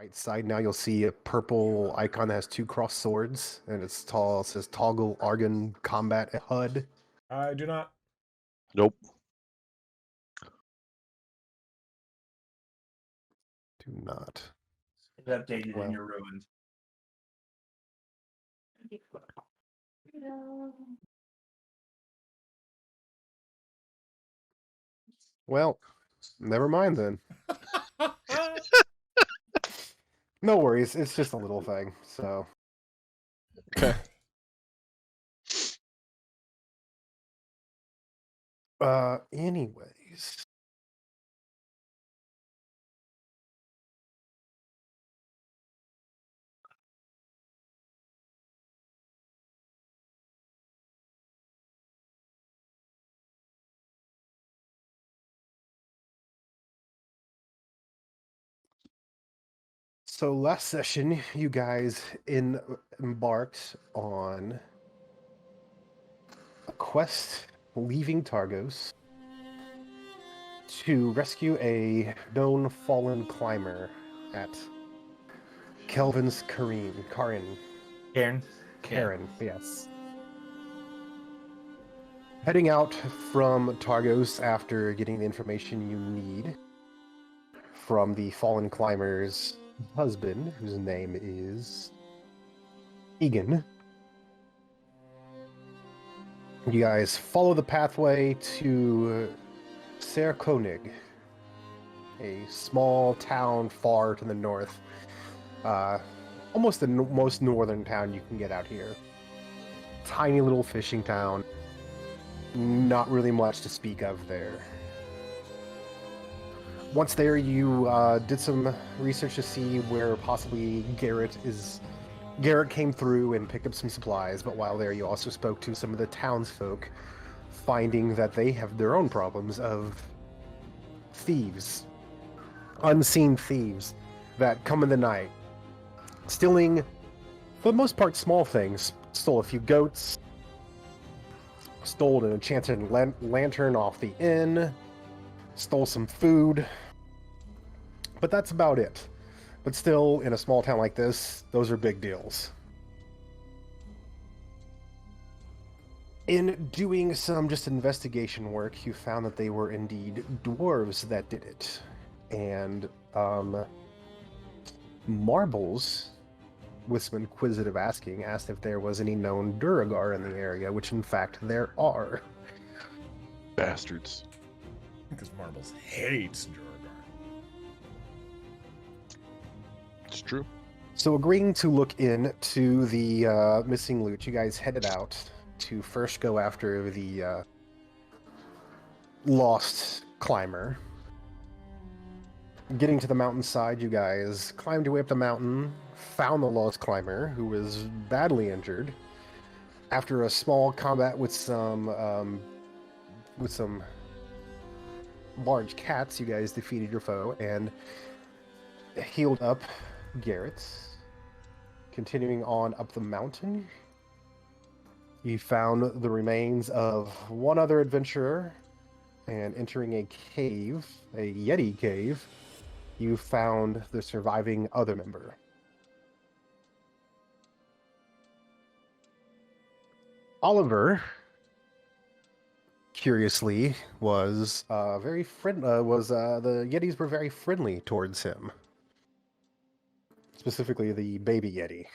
right side now, you'll see a purple icon that has two crossed swords, and it says Toggle Argon Combat HUD. I do not. Nope. Do not. It's updated Well. and you're ruined. Well, never mind then. No worries, it's just a little thing, so. Okay. Anyways. So last session, you guys embarked on a quest leaving Targos to rescue a known fallen climber at Kelvin's Karen, yes. Heading out from Targos after getting the information you need from the fallen climber's husband, whose name is Egan. You guys follow the pathway to Serkonig, a small town far to the north. Almost the most northern town you can get out here. Tiny little fishing town. Not really much to speak of there. Once there, you did some research to see where possibly Garrett came through and picked up some supplies, but while there, you also spoke to some of the townsfolk, finding that they have their own problems of thieves. Unseen thieves that come in the night, stealing, for the most part, small things. Stole a few goats, stole an enchanted lantern off the inn, stole some food, but that's about it. But still, in a small town like this, those are big deals. In doing some just investigation work, you found that they were indeed dwarves that did it. And, Marbles, with some inquisitive asking, asked if there was any known Duragar in the area, which in fact there are. Bastards. Because Marbles hates Duragar. It's true. So agreeing to look into the missing loot, you guys headed out to first go after the lost climber. Getting to the mountainside, you guys climbed your way up the mountain, found the lost climber, who was badly injured. After a small combat with some large cats, you guys defeated your foe and healed up Garrett. Continuing on up the mountain, you found the remains of one other adventurer, and entering a cave, a Yeti cave, you found the surviving other member. Oliver, curiously, was very friendly. The Yetis were very friendly towards him. Specifically, the baby Yeti.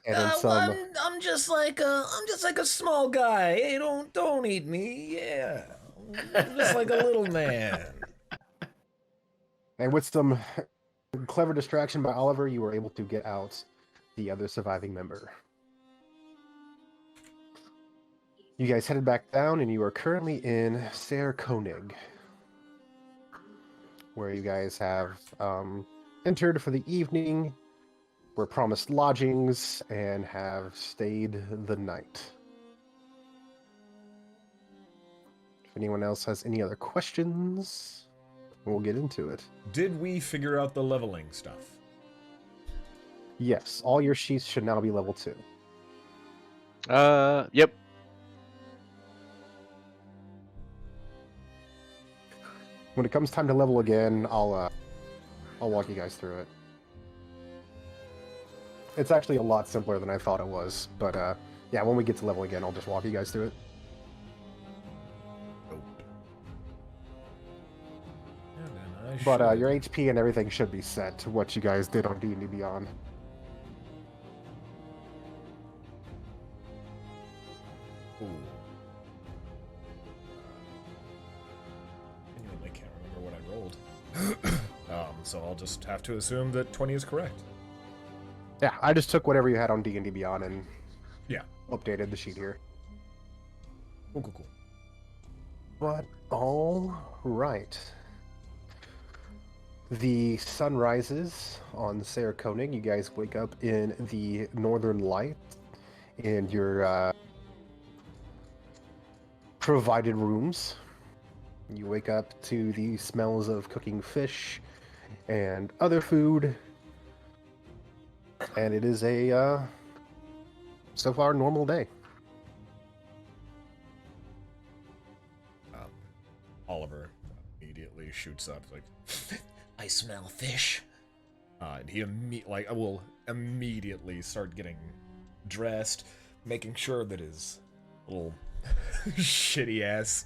And in some, I'm just like a small guy. Hey, don't eat me. Yeah, I'm just like a little man. and with some clever distraction by Oliver, you were able to get out the other surviving member. You guys headed back down, and you are currently in Serkonig, where you guys have entered for the evening, were promised lodgings, and have stayed the night. If anyone else has any other questions, we'll get into it. Did we figure out the leveling stuff? Yes, all your sheets should now be level 2. Yep. When it comes time to level again, I'll walk you guys through it. It's actually a lot simpler than I thought it was. But yeah, when we get to level again, I'll just walk you guys through it. Oh. And then I But should- your HP and everything should be set to what you guys did on D&D Beyond. Ooh. Genuinely can't remember what I rolled. So I'll just have to assume that 20 is correct. Yeah, I just took whatever you had on D&D Beyond and Yeah. updated the sheet here. Cool. But all right. The sun rises on Sarah Koenig. You guys wake up in the northern light in your provided rooms. You wake up to the smells of cooking fish and other food. And it is a so far normal day. Oliver immediately shoots up like, I smell fish. And he will immediately start getting dressed, making sure that his little shitty ass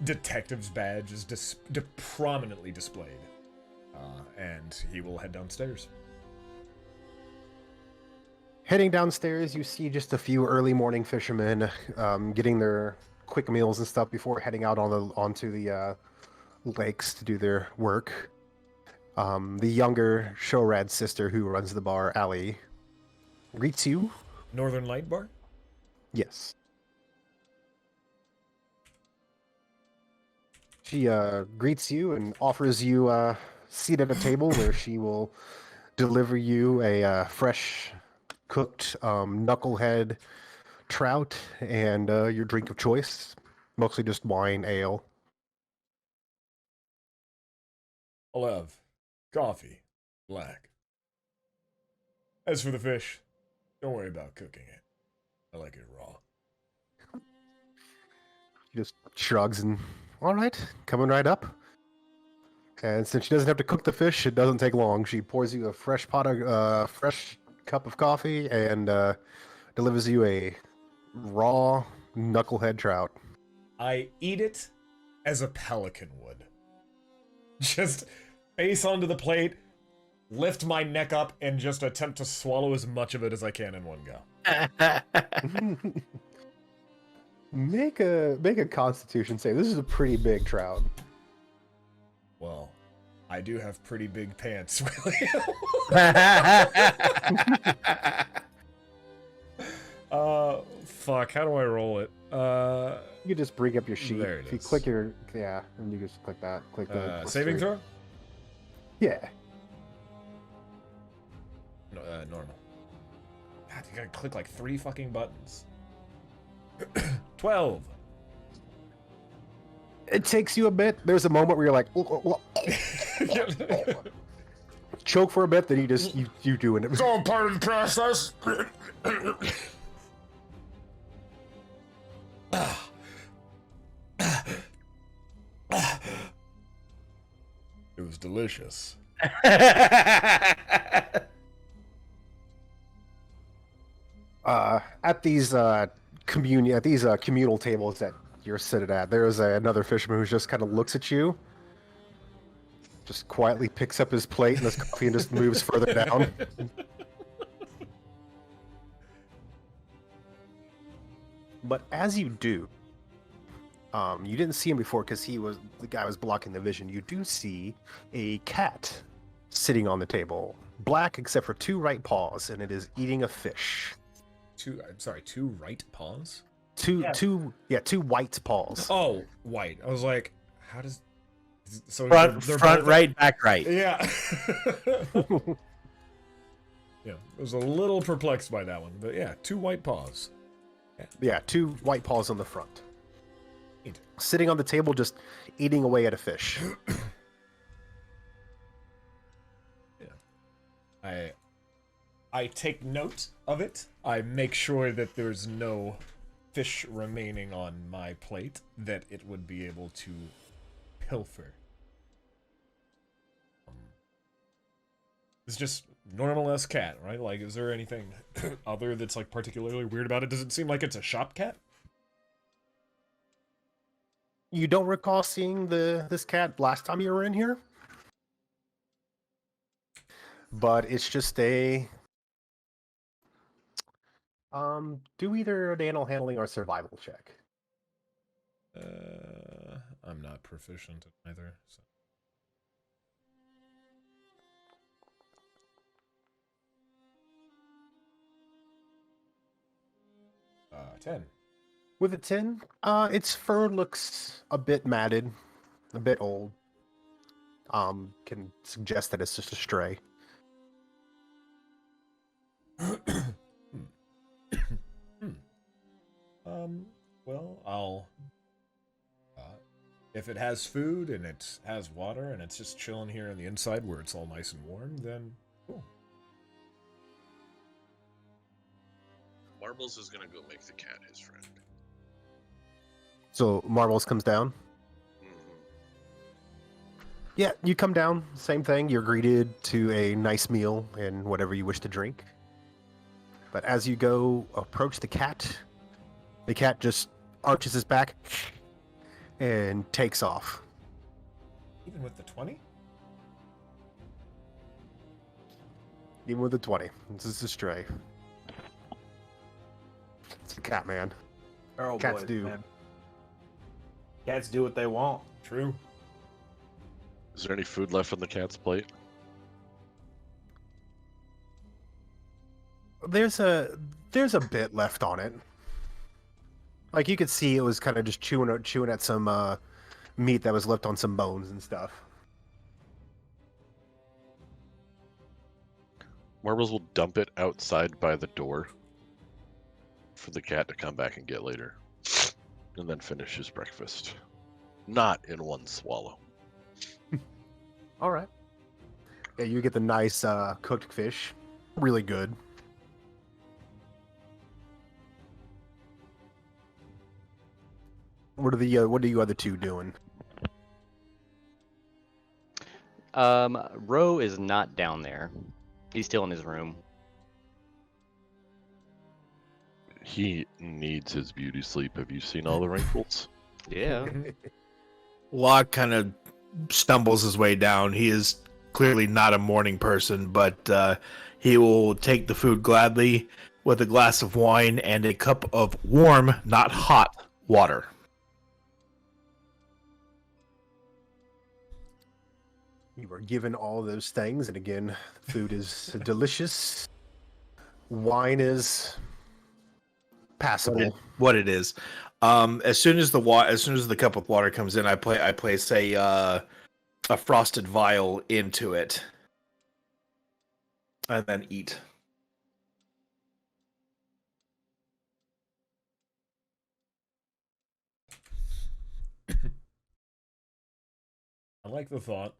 detective's badge is prominently displayed. And he will head downstairs. Heading downstairs, you see just a few early morning fishermen getting their quick meals and stuff before heading out onto the lakes to do their work. The younger Shorad sister who runs the bar, Allie, greets you. Northern Light Bar? Yes. She greets you and offers you a seat at a table where she will deliver you a fresh cooked knucklehead trout and your drink of choice, mostly just wine, ale. I'll have coffee, black. As for the fish, don't worry about cooking it. I like it raw. She just shrugs and, all right, coming right up. And since she doesn't have to cook the fish, it doesn't take long. She pours you a fresh fresh cup of coffee and delivers you a raw knucklehead trout. I eat it as a pelican would. Just face onto the plate, lift my neck up, and just attempt to swallow as much of it as I can in one go. Make a Constitution save. This is a pretty big trout. Well, I do have pretty big pants, really. Fuck, how do I roll it? You can just bring up your sheet. There it if you is. click your, yeah, and you just click that. Click the saving throw? Yeah. No, normal. God, you gotta click like 3 fucking buttons. 12. It takes you a bit. There's a moment where you're like, choke for a bit, then you do it. It's all part of the process. It was delicious. At these communal tables that you're seated at, there's another fisherman who just kind of looks at you, just quietly picks up his plate and his coffee and just moves further down. But as you do, you didn't see him before because the guy was blocking the vision. You do see a cat sitting on the table, black except for 2 right paws, and it is eating a fish. 2 right paws? Two white paws. Oh, white. I was like, how does... So Front they're both- right, back right. Yeah. Yeah, I was a little perplexed by that one. But yeah, 2 white paws. Yeah, 2 white paws on the front. Neat. Sitting on the table, just eating away at a fish. Yeah. I take note of it. I make sure that there's no fish remaining on my plate that it would be able to pilfer. It's just normal as cat, right? Like, is there anything other that's like particularly weird about it? Does it seem like it's a shop cat? You don't recall seeing this cat last time you were in here? But it's just a do either an animal handling or survival check. I'm not proficient in either. So. 10. With a 10, its fur looks a bit matted, a bit old. Can suggest that it's just a stray. Well, I'll. If it has food and it has water and it's just chilling here on the inside where it's all nice and warm, then cool. Marbles is gonna go make the cat his friend. So Marbles comes down. Yeah, you come down, same thing. You're greeted to a nice meal and whatever you wish to drink. But as you go approach the cat just arches his back and takes off. Even with the 20? Even with the 20. This is a stray. It's a cat, man. Feral Cats boys, do. man. Cats do what they want. True. Is there any food left on the cat's plate? There's a bit left on it. Like you could see it was kind of just chewing at some meat that was left on some bones and stuff. Marbles will dump it outside by the door for the cat to come back and get later. And then finish his breakfast. Not in one swallow. All right. Yeah, you get the nice cooked fish. Really good. What are you other two doing? Ro is not down there. He's still in his room. He needs his beauty sleep. Have you seen all the wrinkles? Yeah. Locke kind of stumbles his way down. He is clearly not a morning person, but he will take the food gladly with a glass of wine and a cup of warm, not hot, water. You were given all those things, and again, food is delicious. Wine is passable. What it is. As soon as the cup with water comes in, I place a frosted vial into it, and then eat. I like the thought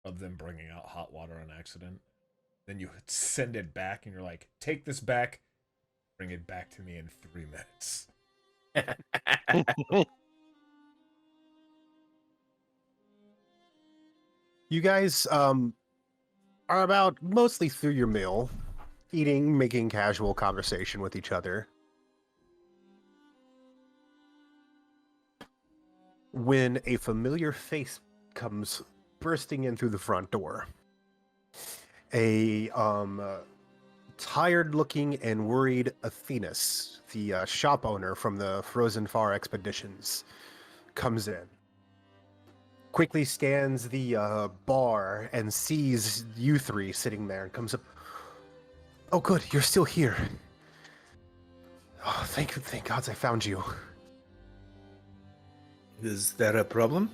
of them bringing out hot water on accident. Then you send it back and you're like, take this back, bring it back to me in 3 minutes. You guys are about mostly through your meal, eating, making casual conversation with each other, when a familiar face comes bursting in through the front door. A tired-looking and worried Athenas, the shop owner from the Frozen Far expeditions, comes in. Quickly scans the bar and sees you three sitting there and comes up. Oh, good, you're still here. Oh, thank gods I found you. Is that a problem?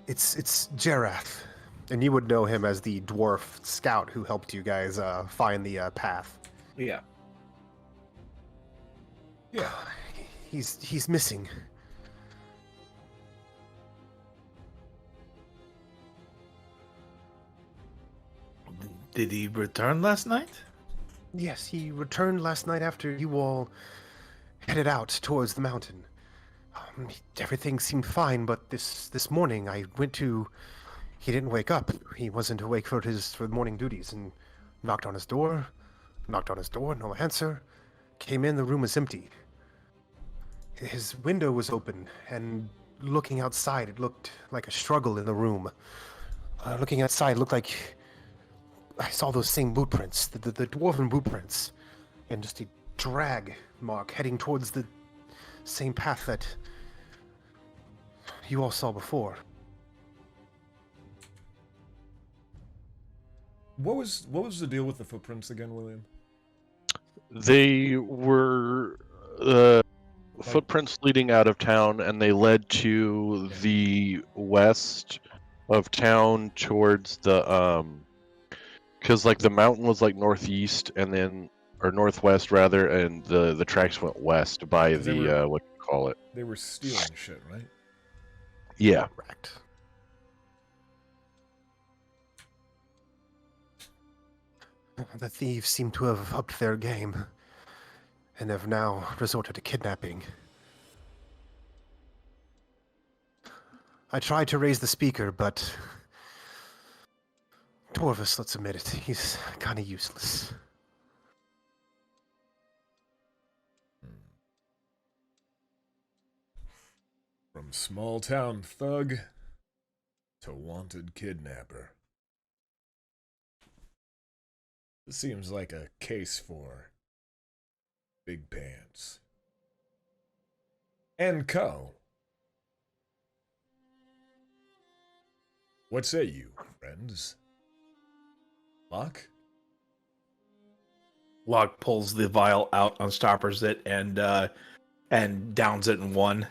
It's Jerath, and you would know him as the dwarf scout who helped you guys find the path. Yeah. Yeah. He's missing. Did he return last night? Yes, he returned last night after you all headed out towards the mountain. Everything seemed fine, but this morning I went to He didn't wake up. He wasn't awake for the morning duties, and knocked on his door. Knocked on his door, no answer. Came in, the room was empty. His window was open, and looking outside, it looked like a struggle in the room. Looking outside, it looked like I saw those same boot prints, the dwarven boot prints, and just a drag mark heading towards the same path that you all saw before. What was the deal with the footprints again, William? They were footprints leading out of town, and they led to the west of town towards the because like the mountain was like northeast, and then or northwest rather, and the tracks went west by They the were- what do you call it? They were stealing shit, right? Yeah. Correct. The thieves seem to have upped their game, and have now resorted to kidnapping. I tried to raise the speaker, but Torvus, let's admit it, he's kind of useless. From small town thug to wanted kidnapper. This seems like a case for Big Pants. And Co. What say you, friends? Locke? Locke pulls the vial out, unstoppers it, and downs it in one.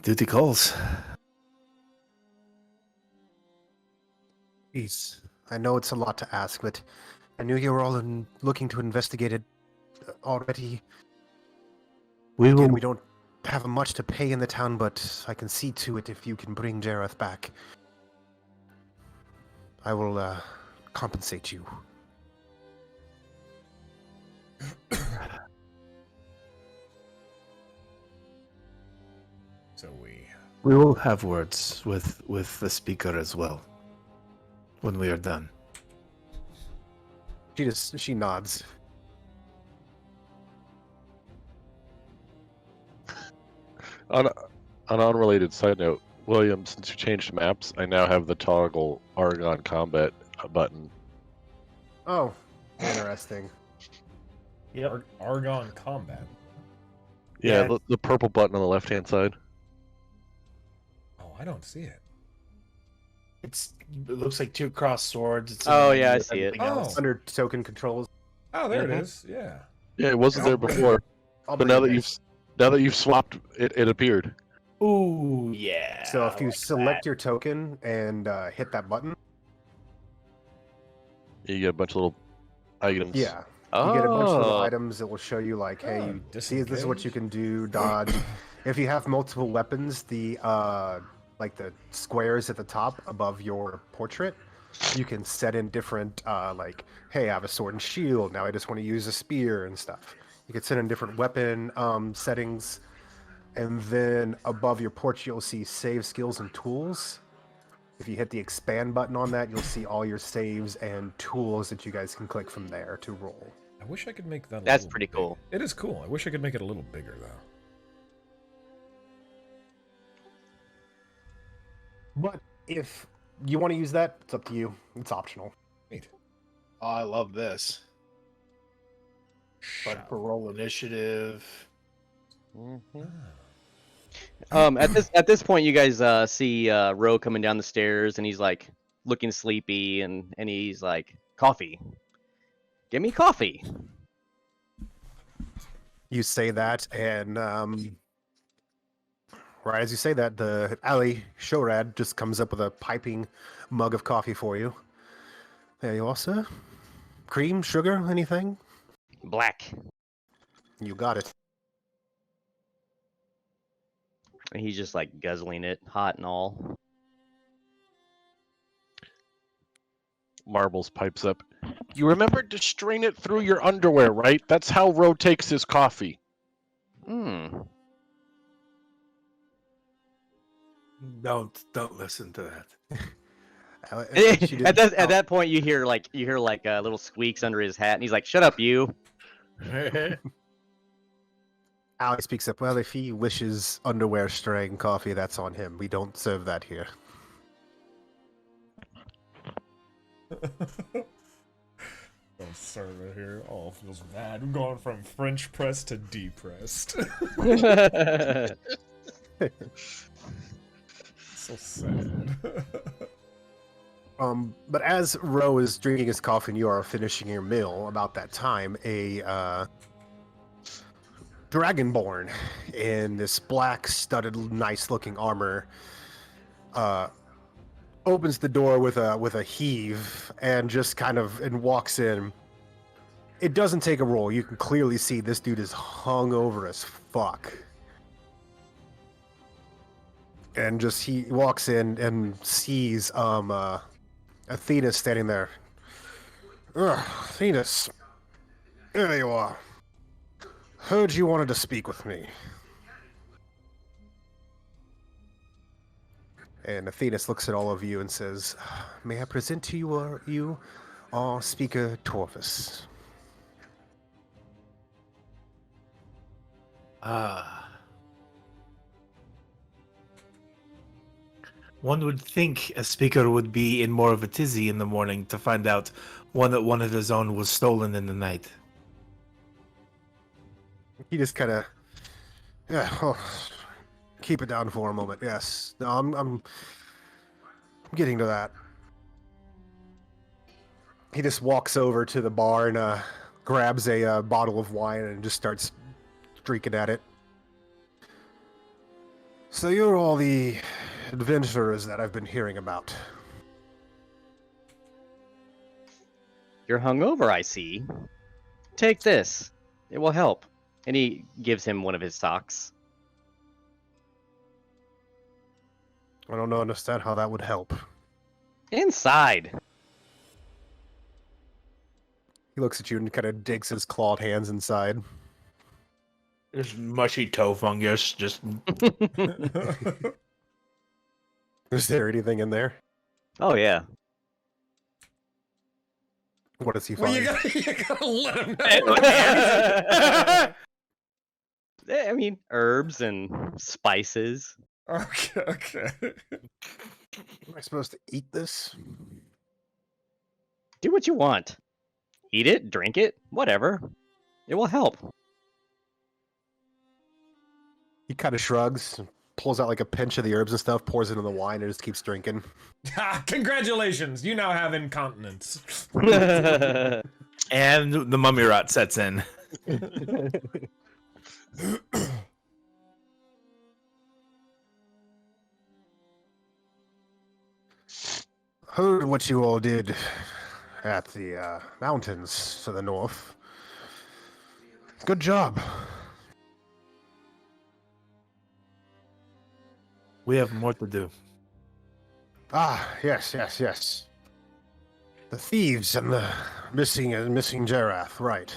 Duty calls. Please, I know it's a lot to ask, but I knew you were all looking to investigate it already. We Again, will. we don't have much to pay in the town, but I can see to it if you can bring Jareth back. I will compensate you. So We will have words with the speaker as well when we are done. She nods. On an unrelated side note, William, since you changed maps, I now have the toggle Argon combat button. Oh, interesting. Argon Combat. Yeah, Yeah. the purple button on the left-hand side. Oh, I don't see it. It looks like two crossed swords. It's Oh, yeah, I see it. everything else. Oh. Under token controls. Oh, there Mhm. it is. Yeah. Yeah, it wasn't there before, I'll but bring now it that next. you've swapped it, it appeared. Ooh, yeah. So if I you like select your token and hit that button, You get a bunch of little items. yeah, you get a bunch of little Oh. items that will show you like, hey, Oh, you see this is what you disengage. can do, dodge. If you have multiple weapons, the like the squares at the top above your portrait, you can set in different like, hey, I have a sword and shield. Now I just want to use a spear and stuff. You can set in different weapon settings, and then above your portrait you'll see save skills and tools. If you hit the expand button on that, you'll see all your saves and tools that you guys can click from there to roll. I wish I could make that. That's little pretty big. cool. It is cool. I wish I could make it a little bigger though. But if you want to use that, it's up to you. It's optional. Neat. Oh, I love this. Shut But for roll initiative. At this point, you guys see Ro coming down the stairs, and he's like looking sleepy, and he's like, "Coffee, give me coffee." You say that, and right as you say that, the alley Shorad just comes up with a piping mug of coffee for you. There you are, sir. Cream, sugar, anything? Black. You got it. And he's just like guzzling it, hot and all. Marbles pipes up. You remembered to strain it through your underwear, right? That's how Ro takes his coffee. Hmm. Don't listen to that. She at did- that point, you hear like little squeaks under his hat, and he's like, "Shut up, you." Allie speaks up. Well, if he wishes underwear straying coffee, that's on him. We don't serve that here. Don't serve it here. Oh, feels bad. I'm going from French press to depressed. So sad. But as Ro is drinking his coffee and you are finishing your meal, about that time, a dragonborn in this black, studded, nice-looking armor opens the door with a heave and just kind of walks in. It doesn't take a roll. You can clearly see this dude is hungover as fuck. And just he walks in and sees Athena standing there. Ugh, Athenas. There you are. Heard you wanted to speak with me. And Athenas looks at all of you and says, may I present to you our speaker, Torvus. One would think a speaker would be in more of a tizzy in the morning to find out one of his own was stolen in the night. He just kind of, yeah, keep it down for a moment. Yes, no, I'm getting to that. He just walks over to the bar and grabs a bottle of wine and just starts drinking at it. So you're all the adventurers that I've been hearing about. You're hungover, I see. Take this. It will help. And he gives him one of his socks. I don't understand how that would help. Inside. He looks at you and kind of digs his clawed hands inside. There's mushy toe fungus. Just Is there anything in there? Oh yeah. What does he Well, find? you gotta let him know. I mean, herbs and spices. Okay. Am I supposed to eat this? Do what you want. Eat it, drink it, whatever. It will help. He kind of shrugs, pulls out like a pinch of the herbs and stuff, pours it in the wine, and just keeps drinking. Congratulations, you now have incontinence. and the mummy rot sets in. Heard what you all did at the mountains to the north. Good job. We have more to do. Ah, yes. The thieves and the missing Jerath, right.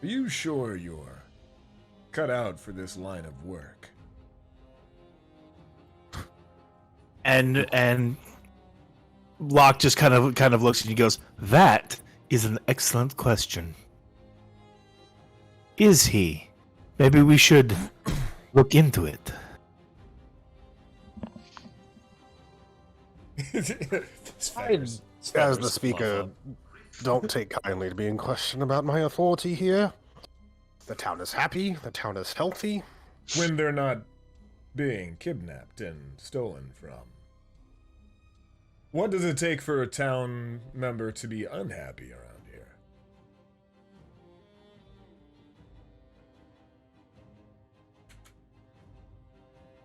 Are you sure you're cut out for this line of work? And Locke just kind of looks and he goes, "That is an excellent question. Is he? Maybe we should look into it." As As the speaker, don't take kindly to being questioned about my authority here. The town is happy, the town is healthy. when they're not being kidnapped and stolen from. What does it take for a town member to be unhappy around here?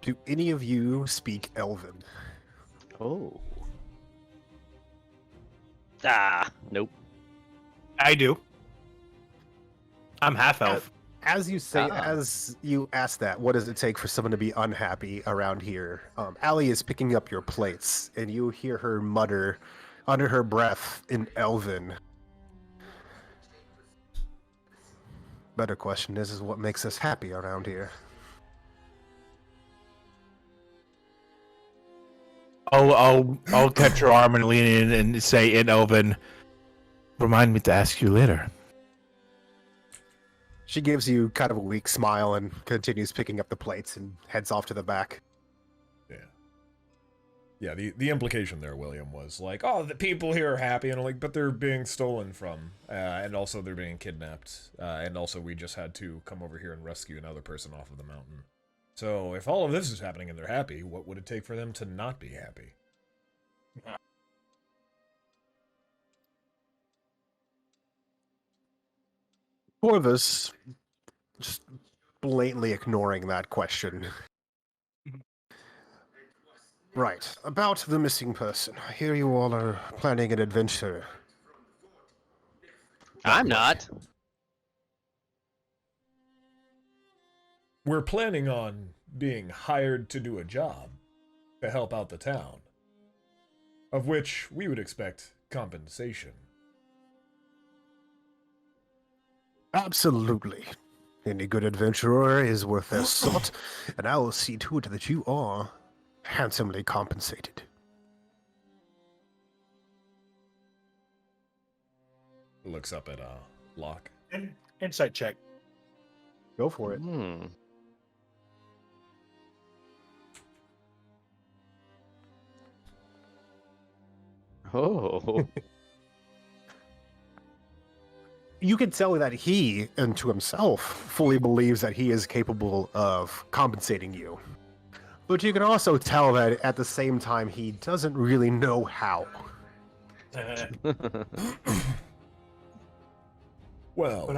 Do any of you speak Elven? Oh. Nope. I do. I'm half elf. As you say, Ah. as you ask that, what does it take for someone to be unhappy around here? Allie is picking up your plates, and you hear her mutter under her breath in Elven. Better question is what makes us happy around here? I'll touch her arm and lean in and say in Elven, remind me to ask you later. She gives you kind of a weak smile and continues picking up the plates and heads off to the back. Yeah, the implication there, William, was like, oh, the people here are happy, and I'm like, but they're being stolen from, and also they're being kidnapped, and also we just had to come over here and rescue another person off of the mountain. So if all of this is happening and they're happy, what would it take for them to not be happy? Corvus, just blatantly ignoring that question. Right, about the missing person. I hear you all are planning an adventure. I'm not. We're planning on being hired to do a job to help out the town, of which we would expect compensation. Absolutely. Any good adventurer is worth their salt, and I will see to it that you are handsomely compensated. Looks up at Locke. Insight check. Go for it. Oh. You can tell that he, and to himself, fully believes that he is capable of compensating you. But you can also tell that at the same time, he doesn't really know how. Well,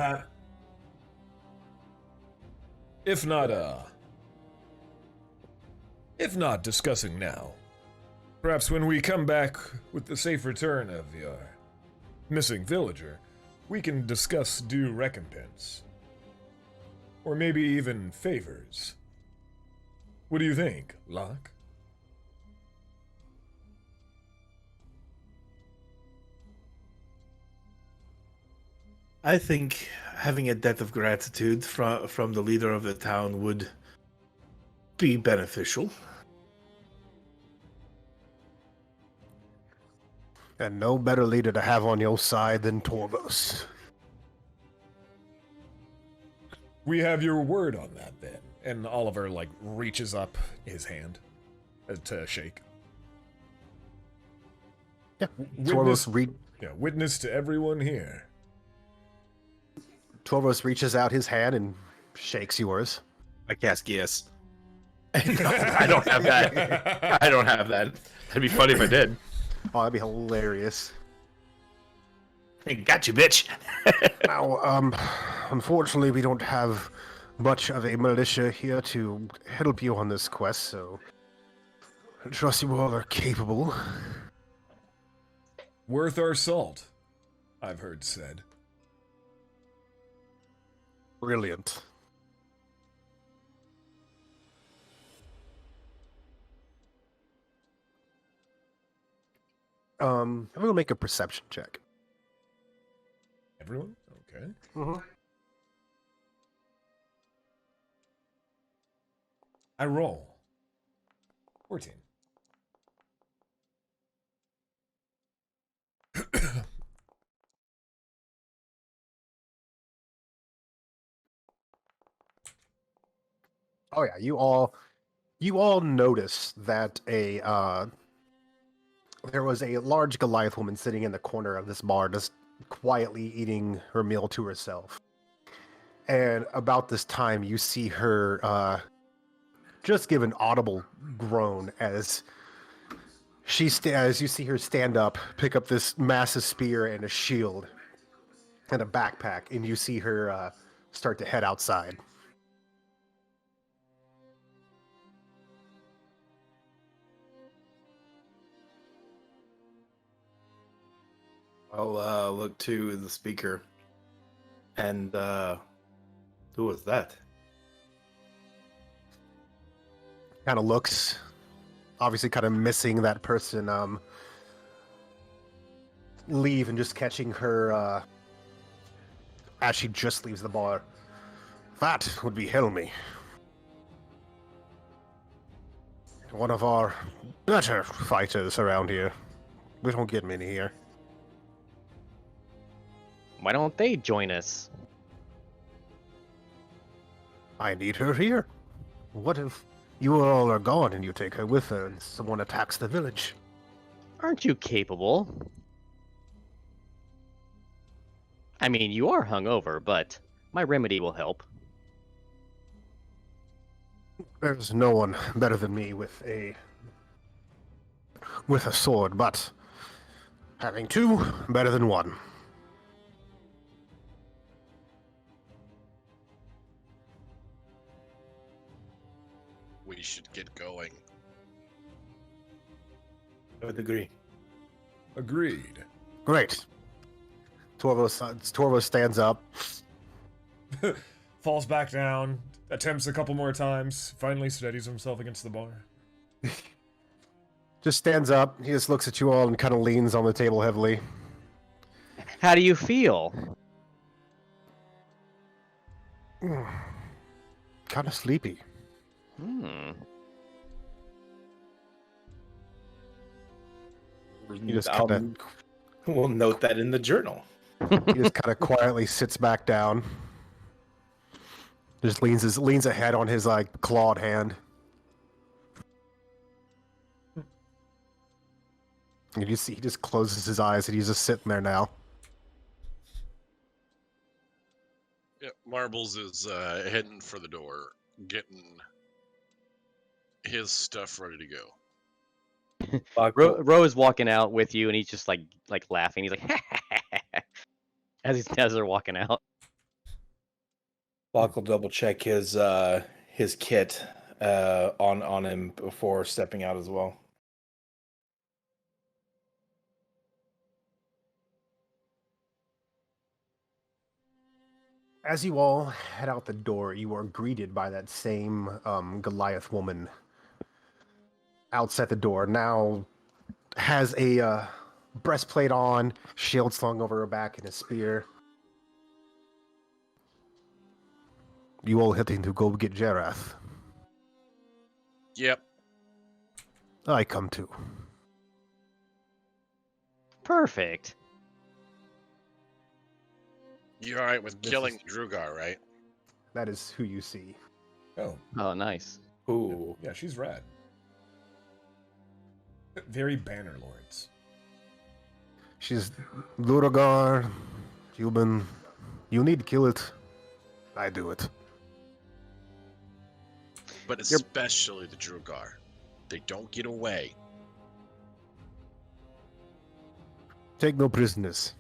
if not discussing now, perhaps when we come back with the safe return of your missing villager, we can discuss due recompense. Or maybe even favors. What do you think, Locke? I think having a debt of gratitude from the leader of the town would be beneficial. And no better leader to have on your side than Torvos. We have your word on that, then. And Oliver, reaches up his hand to shake. Yeah, Witness, witness to everyone here. Torvos reaches out his hand and shakes yours. I cast yes. No, I don't have that. I don't have that. That'd be funny if I did. Oh, that'd be hilarious. Hey, got you, bitch. Now, unfortunately, we don't have much of a militia here to help you on this quest, so I trust you all are capable. Worth our salt, I've heard said. Brilliant. Everyone make a perception check. Everyone? Okay. Mm-hmm. I roll. 14. Oh yeah, you all notice that there was a large Goliath woman sitting in the corner of this bar, just quietly eating her meal to herself. And about this time, you see her just give an audible groan as as you see her stand up, pick up this massive spear and a shield and a backpack, and you see her start to head outside. I'll look to the speaker. And who was that? Kind of looks, obviously kind of missing that person leave and just catching her as she just leaves the bar. That would be Helmi. One of our better fighters around here. We don't get many here. Why don't they join us? I need her here. What if you all are gone and you take her with her and someone attacks the village? Aren't you capable? I mean, you are hungover, but my remedy will help. There's no one better than me with a sword, but having two better than one. We should get going. I would agree. Agreed. Great. Torvo stands up. Falls back down, attempts a couple more times, finally steadies himself against the bar. Just stands up. He just looks at you all and kind of leans on the table heavily. How do you feel? Kind of sleepy. He just kind of We'll note that in the journal. quietly sits back down. Just leans ahead on his like clawed hand. And you see he just closes his eyes and he's just sitting there now. Yeah, Marbles is heading for the door, getting his stuff ready to go. Ro is walking out with you, and he's just like laughing. He's like, as they're walking out. Bach will double check his kit on him before stepping out as well. As you all head out the door, you are greeted by that same Goliath woman outside the door. Now has a breastplate on, shield slung over her back, and a spear. You all heading to go get Jerath? Yep. I come too. Perfect. You alright with killing Drugar, right? That is who you see. Oh, Oh, nice. Ooh. yeah, she's rad. Very banner lords. She's Lurogar, human. You need to kill it. I do it. But especially the Drugar. They don't get away. Take no prisoners.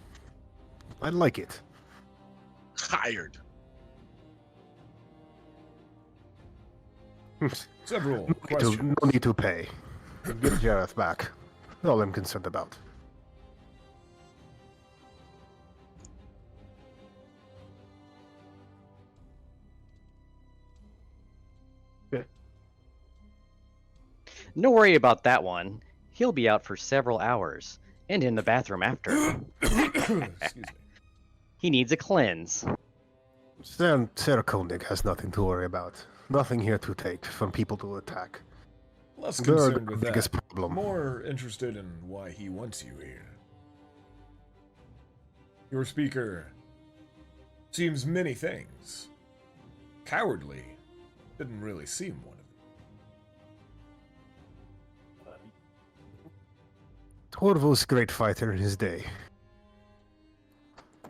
I like it. Hired. Several No questions. need to pay. Get Jareth back. That's all I'm concerned about. No worry about that one. He'll be out for several hours, and in the bathroom after. Excuse me. He needs a cleanse. Sarah Koenig has nothing to worry about. Nothing here to take from people to attack. Less They're concerned the with biggest that. problem. More interested in why he wants you here. Your speaker seems many things. Cowardly. Didn't really seem one of them. Torvo's a great fighter in his day.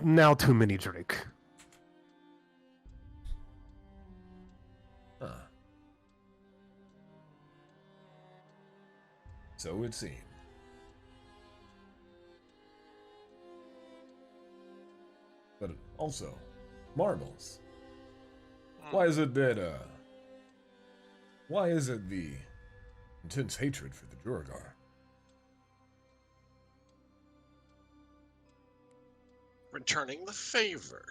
Now too many drink. Huh. So it would seem. But also, marbles. Why is it the intense hatred for the Duergar? Returning the favor.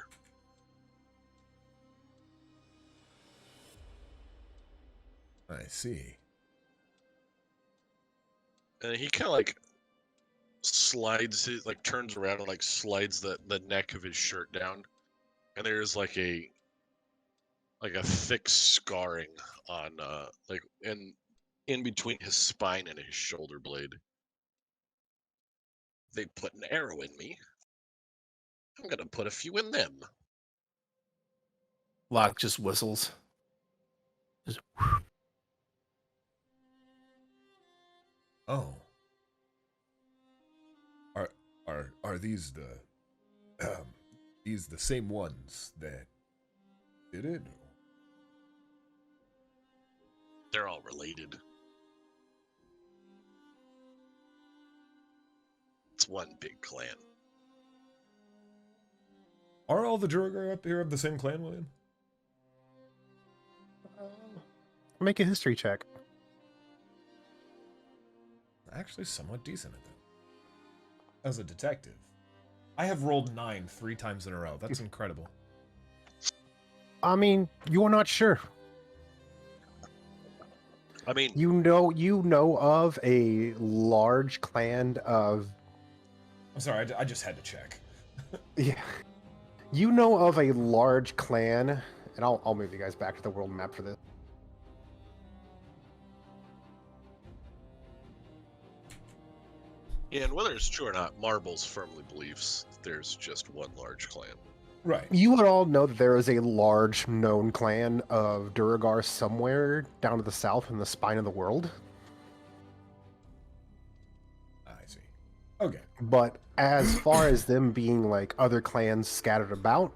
I see. And he kind of like slides his, like turns around and like slides the neck of his shirt down. And there's like a like a thick scarring on like in between his spine and his shoulder blade. They put an arrow in me. I'm gonna put a few in them. Locke just whistles. Just, Oh. Are these the same ones that did it? They're all related. It's one big clan. Are all the Duergar up here of the same clan, William? Make a history check. Actually, somewhat decent at that. As a detective, I have rolled 9 3 times in a row. That's incredible. I mean, you're not sure. I mean, You know of a large clan of I'm sorry, I just had to check. yeah. You know of a large clan, and I'll move you guys back to the world map for this. and whether it's true or not, Marbles firmly believes there's just one large clan. Right. You would all know that there is a large known clan of Duergar somewhere down to the south in the spine of the world. I see. Okay. But as far as them being like other clans scattered about,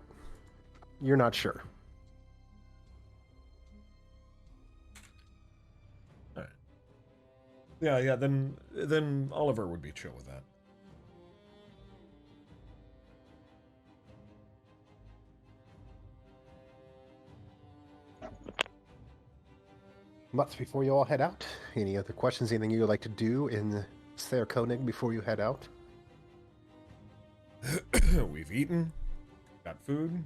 you're not sure. All right. Yeah. Then Oliver would be chill with that. But before you all head out, any other questions, anything you would like to do in Slayer Koenig before you head out? We've eaten, got food.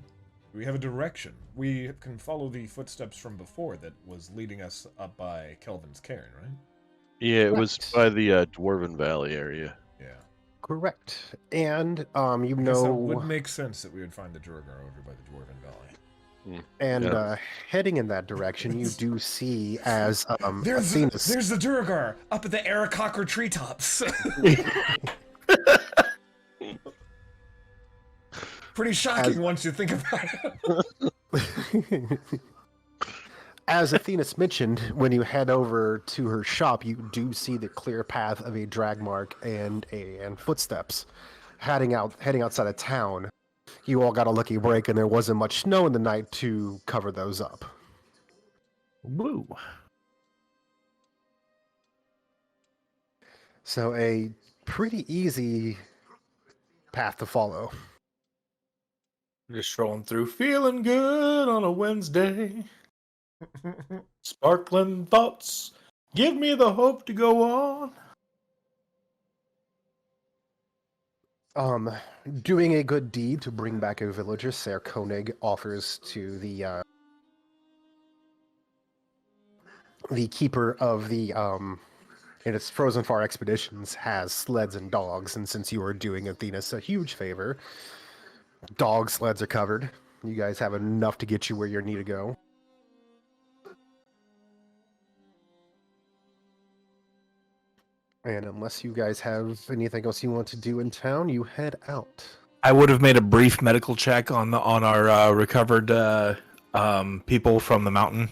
We have a direction. We can follow the footsteps from before that was leading us up by Kelvin's cairn, right? Yeah, it was Correct. by the Dwarven Valley area. Yeah. Correct. And you I guess that know, would make sense that we would find the Duergar over by the Dwarven Valley. and Yeah. heading in that direction, you do see as There's Athena's. the Duergar up at the Aarakocra treetops. Pretty shocking once you think about it. As Athena's mentioned, when you head over to her shop, you do see the clear path of a drag mark and footsteps heading outside of town. You all got a lucky break, and there wasn't much snow in the night to cover those up. woo. So a pretty easy path to follow. Just strolling through, feeling good on a Wednesday. Sparkling thoughts give me the hope to go on. Doing a good deed to bring back a villager, Ser Koenig offers to the keeper of the in its Frozen Far expeditions has sleds and dogs, and since you are doing Athena's a huge favor, dog sleds are covered. You guys have enough to get you where you need to go. And unless you guys have anything else you want to do in town, you head out. I would have made a brief medical check on our recovered people from the mountain.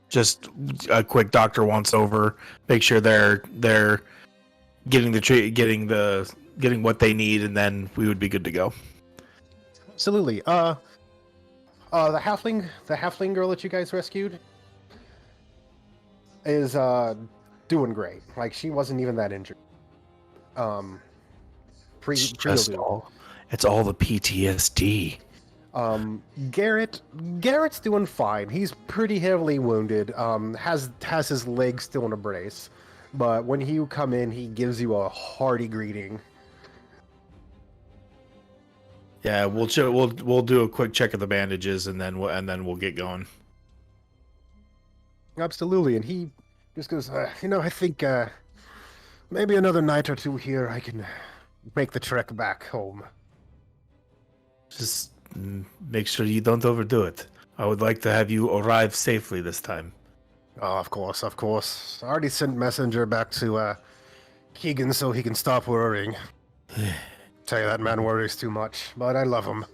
Just a quick doctor once over, make sure they're getting getting what they need, and then we would be good to go. Absolutely. The halfling girl that you guys rescued is doing great. Like, she wasn't even that injured. It's all the PTSD. Garrett's doing fine. He's pretty heavily wounded. Has his leg still in a brace, but when you come in, he gives you a hearty greeting. Yeah, we'll do a quick check of the bandages, and then we'll get going. Absolutely, and he just goes, I think maybe another night or two here, I can make the trek back home. Just make sure you don't overdo it. I would like to have you arrive safely this time. Oh, of course, of course. I already sent messenger back to Keegan so he can stop worrying. Tell you that man worries too much, but I love him.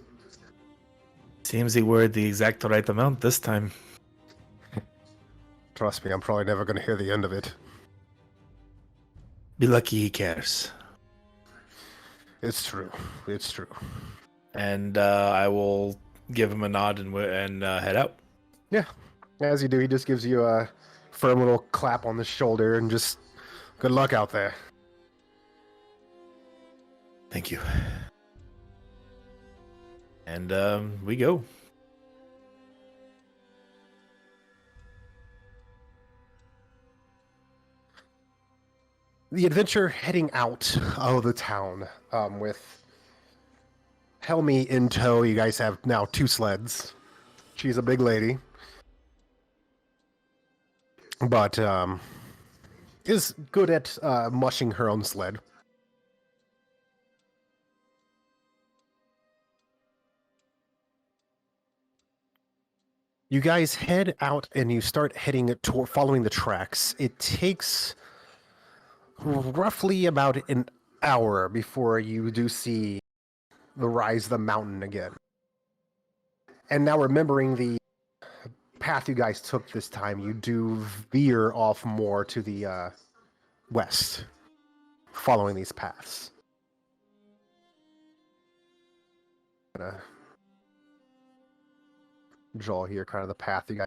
Seems he worried the exact right amount this time. Trust me, I'm probably never going to hear the end of it. Be lucky he cares. It's true. It's true. And I will give him a nod and head out. Yeah. As you do, he just gives you a firm little clap on the shoulder and just good luck out there. Thank you. And we go. The adventure heading out of the town with Helmy in tow. You guys have now 2 sleds. She's a big lady. But is good at mushing her own sled. You guys head out and you start heading toward following the tracks. It takes roughly about an hour before you do see the rise of the mountain again. And now remembering the path you guys took this time, you do veer off more to the west, following these paths. Gonna draw here kind of the path you guys.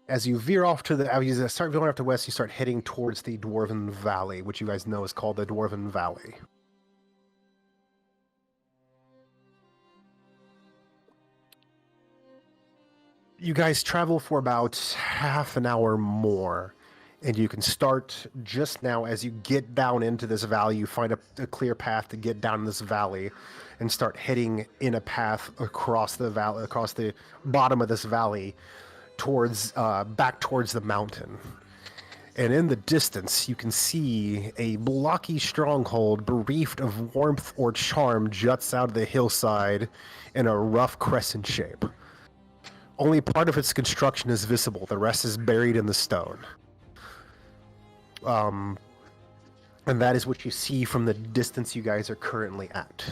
As you veer off to as you start going off to west, you start heading towards the Dwarven Valley, which you guys know is called the Dwarven Valley. You guys travel for about half an hour more, and you can start just now as you get down into this valley. You find a clear path to get down this valley and start heading in a path across the valley, across the bottom of this valley towards back towards the mountain. And in the distance, you can see a blocky stronghold bereft of warmth or charm juts out of the hillside in a rough crescent shape. Only part of its construction is visible. The rest is buried in the stone. And that is what you see from the distance you guys are currently at.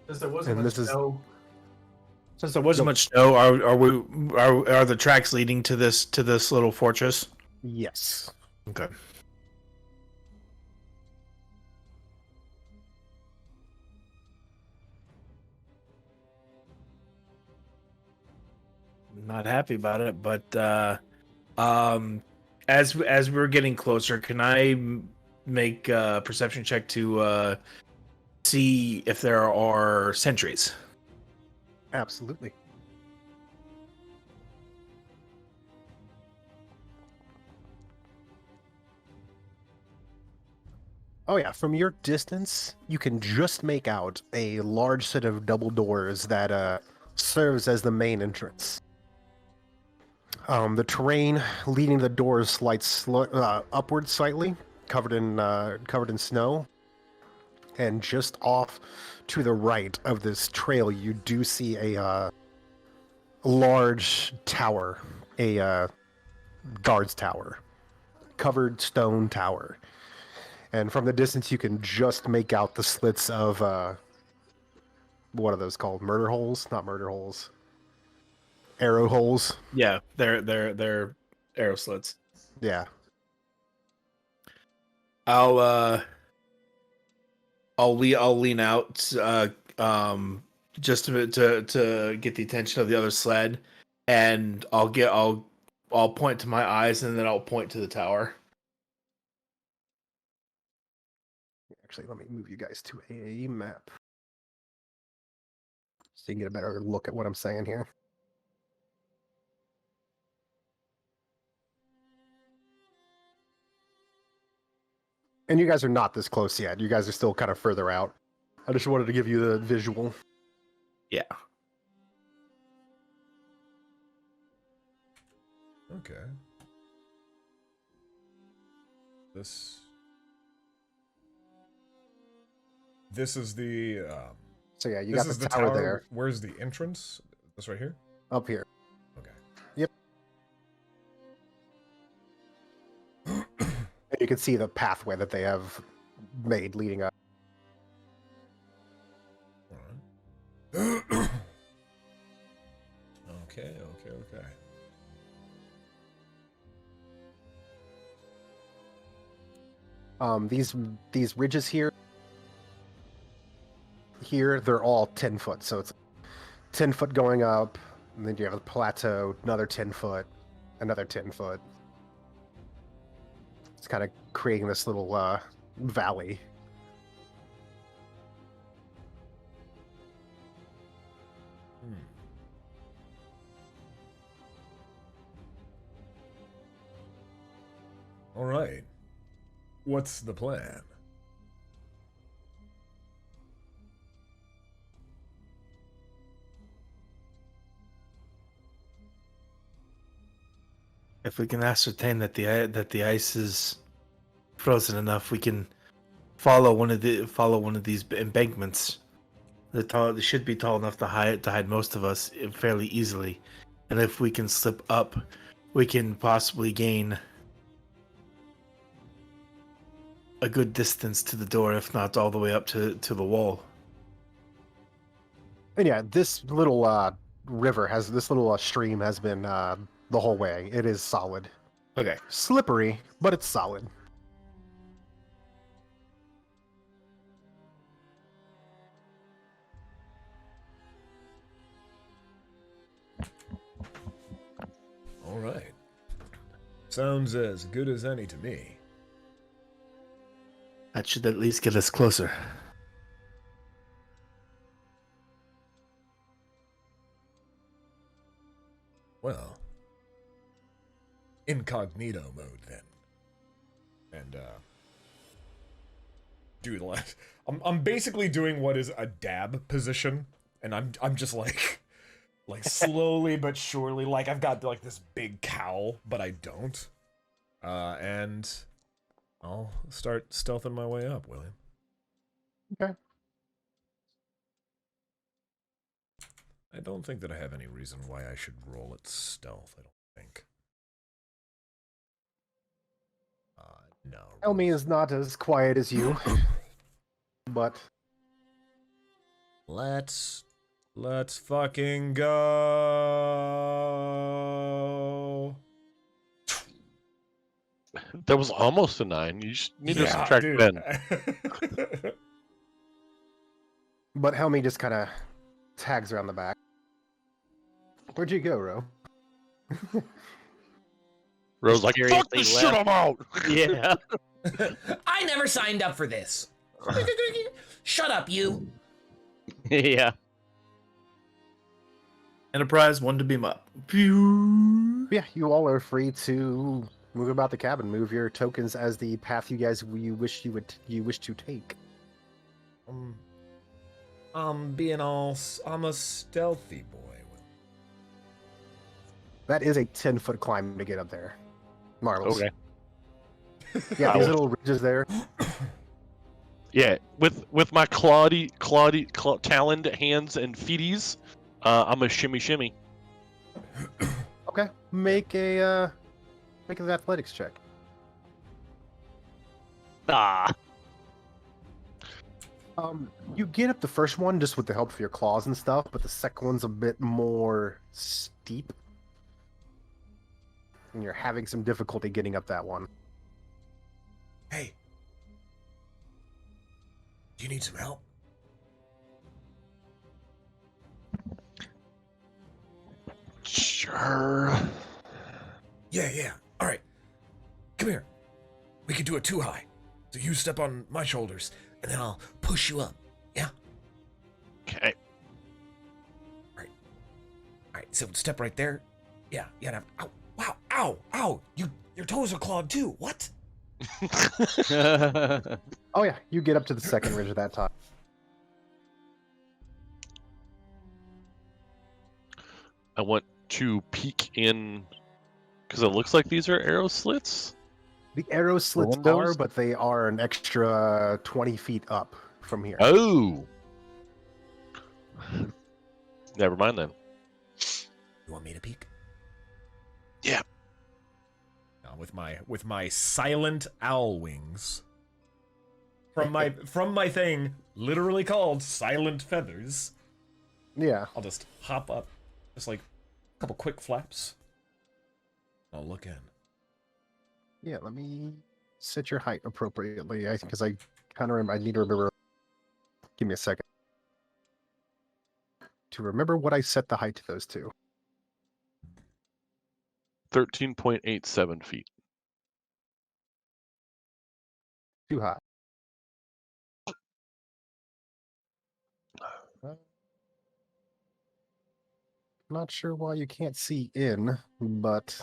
Since there wasn't And much this is- snow, since there wasn't much snow, are the tracks leading to this little fortress? Yes. Okay. Not happy about it, but as we're getting closer, can I make a perception check to see if there are sentries? Absolutely. Oh yeah, from your distance, you can just make out a large set of double doors that serves as the main entrance. The terrain leading the doors slides upward slightly, covered in snow, and just off to the right of this trail, you do see a large tower, a guard's tower, covered stone tower. And from the distance, you can just make out the slits of what are those called? Murder holes? Not murder holes. Arrow holes. Yeah, they're arrow slits. Yeah. I'll lean out just to get the attention of the other sled, and I'll point to my eyes, and then I'll point to the tower. Actually, let me move you guys to a map so you can get a better look at what I'm saying here. And you guys are not this close yet. You guys are still kind of further out. I just wanted to give you the visual. Yeah. Okay. This. this is the. So yeah, you This got is the tower there. Where's the entrance? This right here. Up here. Okay. Yep. And you can see the pathway that they have made leading up. Alright. Okay. These ridges here, they're all 10 foot. So it's 10 foot going up, and then you have a plateau, another 10 foot, another 10 foot. It's kind of creating this little valley. All right. What's the plan? If we can ascertain that the ice is frozen enough, we can follow one of these embankments. They should be tall enough to hide most of us fairly easily, and if we can slip up, we can possibly gain a good distance to the door, if not all the way up to the wall. And yeah, this little stream has been the whole way. It is solid. Okay. Slippery, but it's solid. All right. Sounds as good as any to me. That should at least get us closer. Well, incognito mode then. And do the last. I'm basically doing what is a dab position, and I'm just like slowly but surely, like I've got like this big cowl, but I don't. And I'll start stealthing my way up, William. Okay. I don't think that I have any reason why I should roll at stealth, I don't think. No. Elmi is not as quiet as you, but Let's fucking go. That was almost a 9. You just need to Yeah, subtract dude. 10. but Helmi just kind of tags around the back. Where'd you go, Ro? Rose like, fuck Mysteriously this shit, left. I'm out! Yeah. I never signed up for this. Shut up, you. Yeah. Enterprise 1 to beam up. Pew! Yeah, you all are free to move about the cabin. Move your tokens as the path you wish to take. I'm a stealthy boy. That is a 10-foot climb to get up there, Marlos. Okay. Yeah, these little ridges there. Yeah, with my taloned hands and feeties, I'm a shimmy. Okay, make an athletics check. Ah. You get up the first one just with the help of your claws and stuff, but the second one's a bit more steep. And you're having some difficulty getting up that one. Hey. Do you need some help? Sure. Yeah. All right. Come here. We can do it 2 high. So you step on my shoulders, and then I'll push you up. Yeah? Okay. All right, so step right there. Yeah. Now, ow, wow, ow. Your toes are clawed too. What? Oh yeah, you get up to the second ridge at that time. I want to peek in, because it looks like these are arrow slits. The arrow slits Windows? are, but they are an extra 20 feet up. from here. Oh. Never mind then. You want me to peek? Yeah. Now, with my silent owl wings. From my thing, literally called Silent Feathers. Yeah. I'll just hop up, just like a couple quick flaps. I'll look in. Yeah, let me set your height appropriately. Because I kind of I need to remember. Give me a second to remember what I set the height to those two. 13.87 feet. Too high. Not sure why you can't see in, but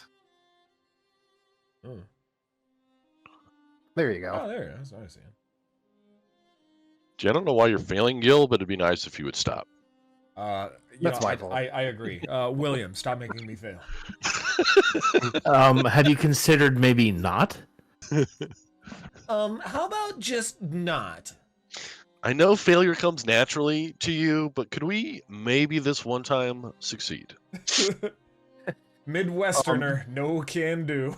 Hmm. there you go. Oh, there. That's what I see. Gee, I don't know why you're failing, Gil, but it'd be nice if you would stop. That's my fault. I agree. William, stop making me fail. Have you considered maybe not? How about just not? I know failure comes naturally to you, but could we maybe this one time succeed? Midwesterner, no can do.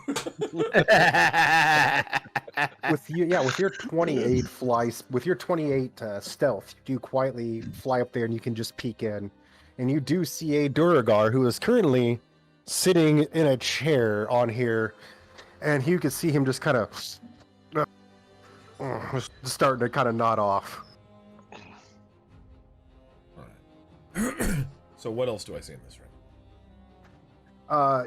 With your 28 with your 28 stealth, you do quietly fly up there and you can just peek in, and you do see a Duragar who is currently sitting in a chair on here, and you can see him just kind of starting to kind of nod off. So what else do I see in this room?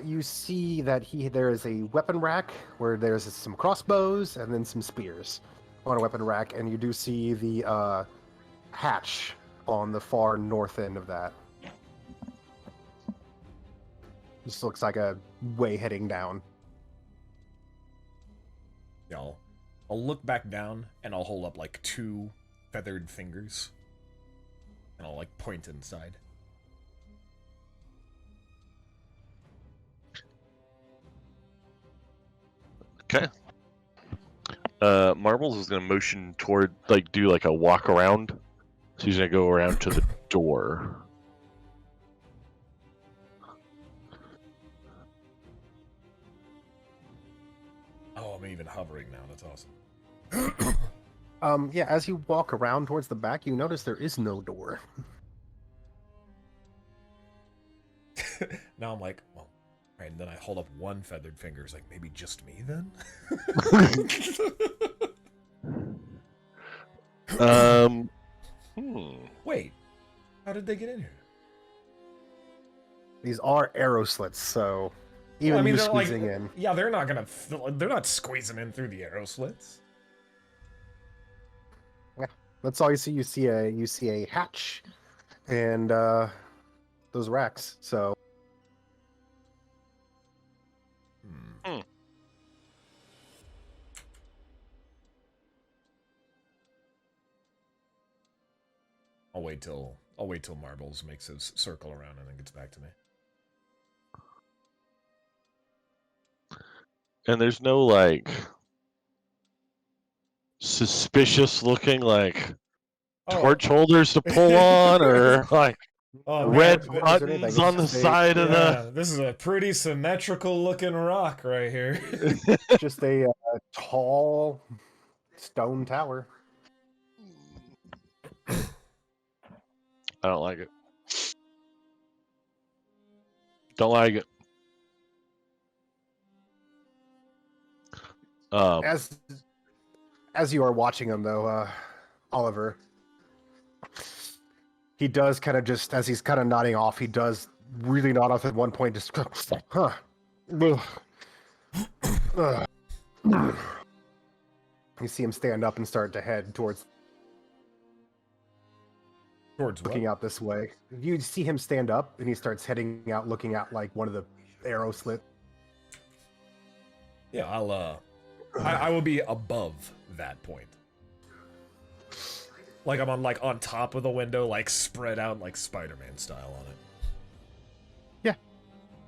You see that there is a weapon rack where there's some crossbows and then some spears on a weapon rack, and you do see the hatch on the far north end of that. This looks like a way heading down. Yeah, I'll look back down and I'll hold up like 2 feathered fingers. And I'll like point inside. Okay. Marbles is gonna motion toward, like, do like a walk around. So he's gonna go around to the door. Oh, I'm even hovering now. That's awesome. Yeah, as you walk around towards the back, you notice there is no door. Now I'm like, well, right, and then I hold up 1 feathered finger. It's like, maybe just me then? Wait, how did they get in here? These are arrow slits, so even you they're squeezing in. Yeah, they're not squeezing in through the arrow slits. That's all you see. You see a hatch and those racks. So I'll wait till Marbles makes his circle around and then gets back to me. And there's no, like, suspicious looking, like, torch holders to pull on, or like red buttons on the side of the. This is a pretty symmetrical looking rock right here. just a tall stone tower. I don't like it. Don't like it. As you are watching him, though, Oliver, he does kind of just, as he's kind of nodding off, he does really nod off at one point, just, huh. You see him stand up and start to head towards looking out this way. You see him stand up, and he starts heading out, looking out like one of the arrow slit. Yeah, I will be above that point. Like I'm on top of the window, like spread out like Spider-Man style on it. Yeah.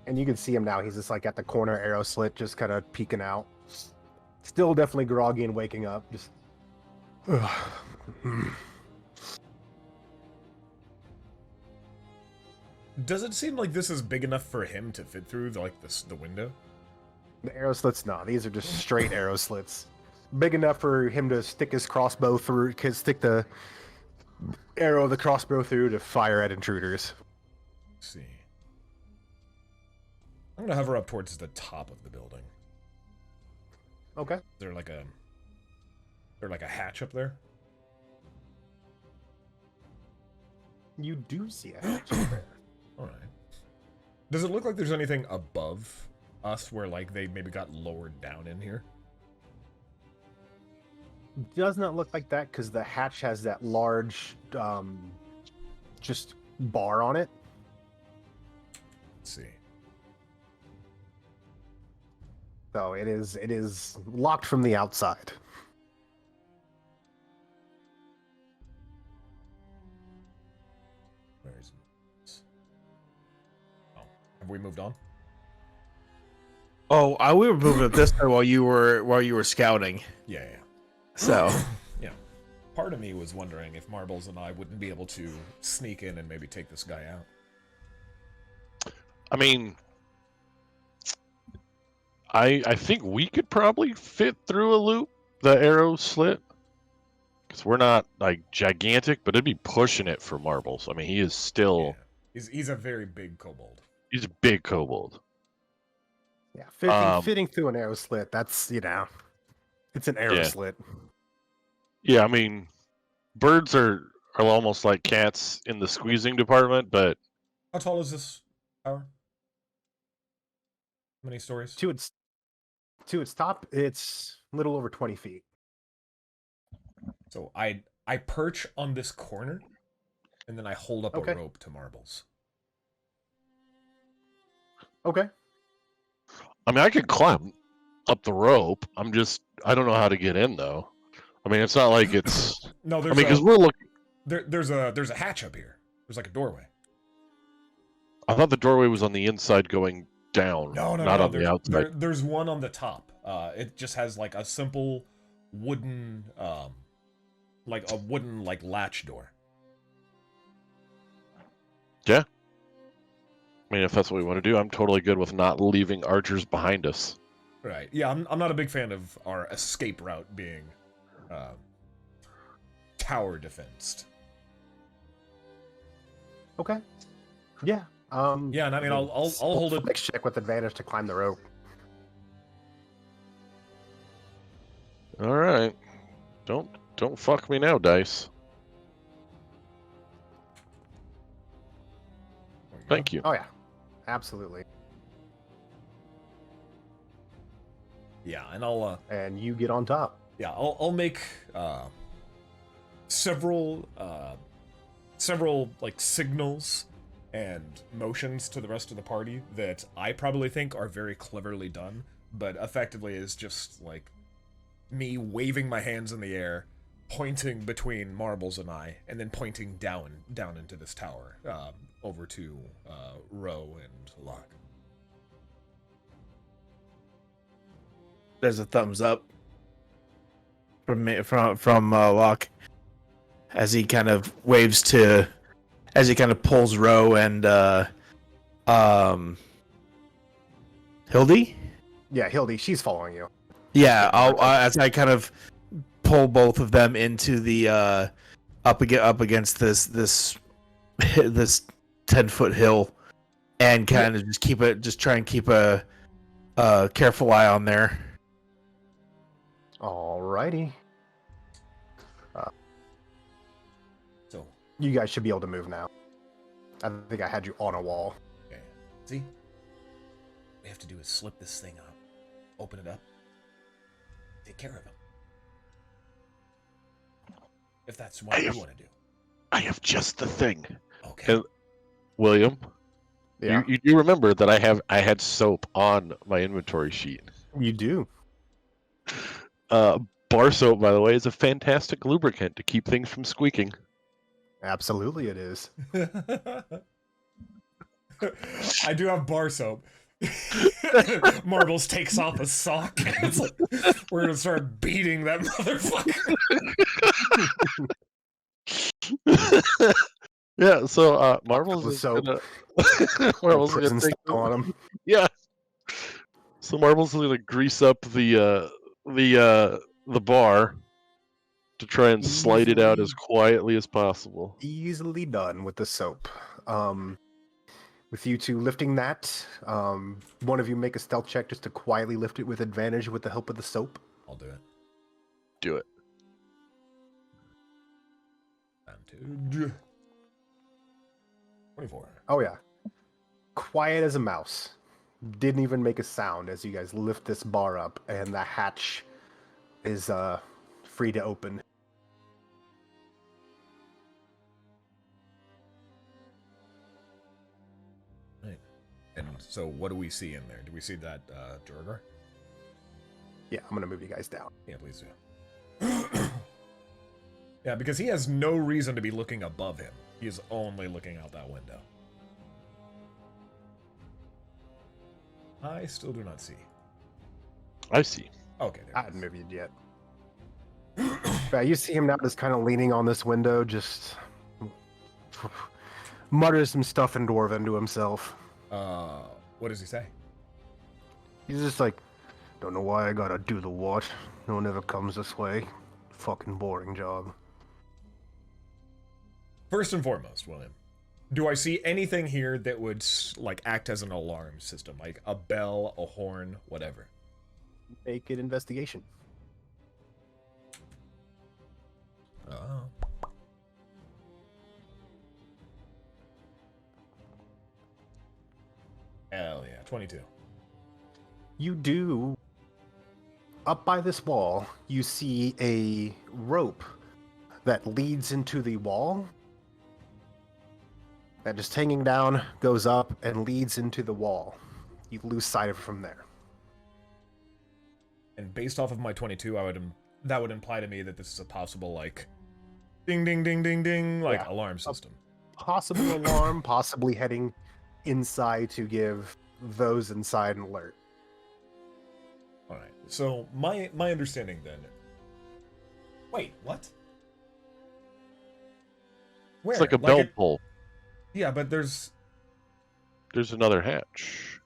And you can see him now. He's just like at the corner arrow slit, just kind of peeking out. Still definitely groggy and waking up. Just Does it seem like this is big enough for him to fit through the window? The arrow slits, no. These are just straight arrow slits. Big enough for him to stick his crossbow through, stick the arrow of the crossbow through to fire at intruders. Let's see. I'm gonna hover up towards the top of the building. Okay. Is there like a hatch up there? You do see a hatch up there. Alright. Does it look like there's anything above us where, like, they maybe got lowered down in here? Does not look like that because the hatch has that large, just bar on it. Let's see. So it is locked from the outside. Where's... Oh, have we moved on? Oh, we were moving it this way while you were scouting. Yeah. So Yeah. Part of me was wondering if Marbles and I wouldn't be able to sneak in and maybe take this guy out. I mean, I think we could probably fit through a loop, the arrow slit, because we're not like gigantic, but it'd be pushing it for Marbles. I mean, he is still He's a very big kobold. he's a big kobold. Yeah, fitting through an arrow slit. That's it's an arrow Yeah. slit. Yeah, I mean, birds are almost like cats in the squeezing department, but How tall is this tower? How many stories? To its top, it's a little over 20 feet. So I perch on this corner, and then I hold up Okay. a rope to Marbles. Okay. I mean, I could climb up the rope. I don't know how to get in though. I mean, it's not like it's. No, I there's mean, because we're looking. there's a hatch up here. There's like a doorway. I thought the doorway was on the inside going down, not on the outside. There's one on the top. It just has like a simple wooden, like latch door. Yeah. I mean, if that's what we want to do, I'm totally good with not leaving archers behind us. Right. Yeah, I'm not a big fan of our escape route being tower defensed. Okay. Yeah. Yeah, and I mean, I'll hold it. Next check with advantage to climb the rope. All right. Don't fuck me now, dice. Thank you. Oh yeah, absolutely. Yeah, and I'll And you get on top. yeah, I'll make several like signals and motions to the rest of the party that I probably think are very cleverly done, but effectively is just like me waving my hands in the air, pointing between Marbles and I, and then pointing down into this tower, over to Ro and Locke. there's a thumbs up from me, from Locke as he kind of pulls Ro and Hildy. Yeah, Hildy, she's following you. Yeah, I'll as I kind of pull both of them into the up against this 10-foot hill, and kind of just try and keep a careful eye on there. Alrighty. So, You guys should be able to move now. I think I had you on a wall. okay. See? What we have to do is slip this thing up, open it up, take care of him. If that's what you want to do. I have just the thing. Okay. William, Yeah, you do remember that I had soap on my inventory sheet. you do. Bar soap, by the way, is a fantastic lubricant to keep things from squeaking. Absolutely, it is. I do have bar soap. Marbles takes off a sock. It's like, we're gonna start beating that motherfucker. Yeah, so Marvel's Marvel's is soap. gonna Marvel's gonna Prison take style on him. yeah. So Marvel's gonna grease up the bar to try and slide it out as quietly as possible. Easily done with the soap. With you two lifting that, one of you make a stealth check just to quietly lift it with advantage with the help of the soap. I'll do it. Do it. Advantage. 24. Oh yeah. Quiet as a mouse. Didn't even make a sound as you guys lift this bar up, and the hatch is free to open. Right. And so what do we see in there? Do we see that Durgar? Yeah, I'm gonna move you guys down. Yeah, please do. Yeah, because he has no reason to be looking above him. He is only looking out that window. I still do not see. I see. Okay, there I it hadn't is. moved you yet. Yeah, you see him now just kind of leaning on this window, just mutters some stuff in Dwarven to himself. What does he say? He's just like, don't know why I gotta do the what. No one ever comes this way. Fucking boring job. First and foremost, William, do I see anything here that would like act as an alarm system, like a bell, a horn, whatever? Make an investigation. Oh. Hell yeah, 22. You do. Up by this wall, you see a rope that leads into the wall. That just hanging down, goes up, and leads into the wall. You lose sight of it from there. And based off of my 22, that would imply to me that this is a possible, like, ding, ding, ding, ding, ding, like, Yeah. alarm system. Possible alarm, possibly heading inside to give those inside an alert. All right. So my understanding then. Wait, what? Where? It's like a bell it- pull. Yeah, but there's There's another hatch.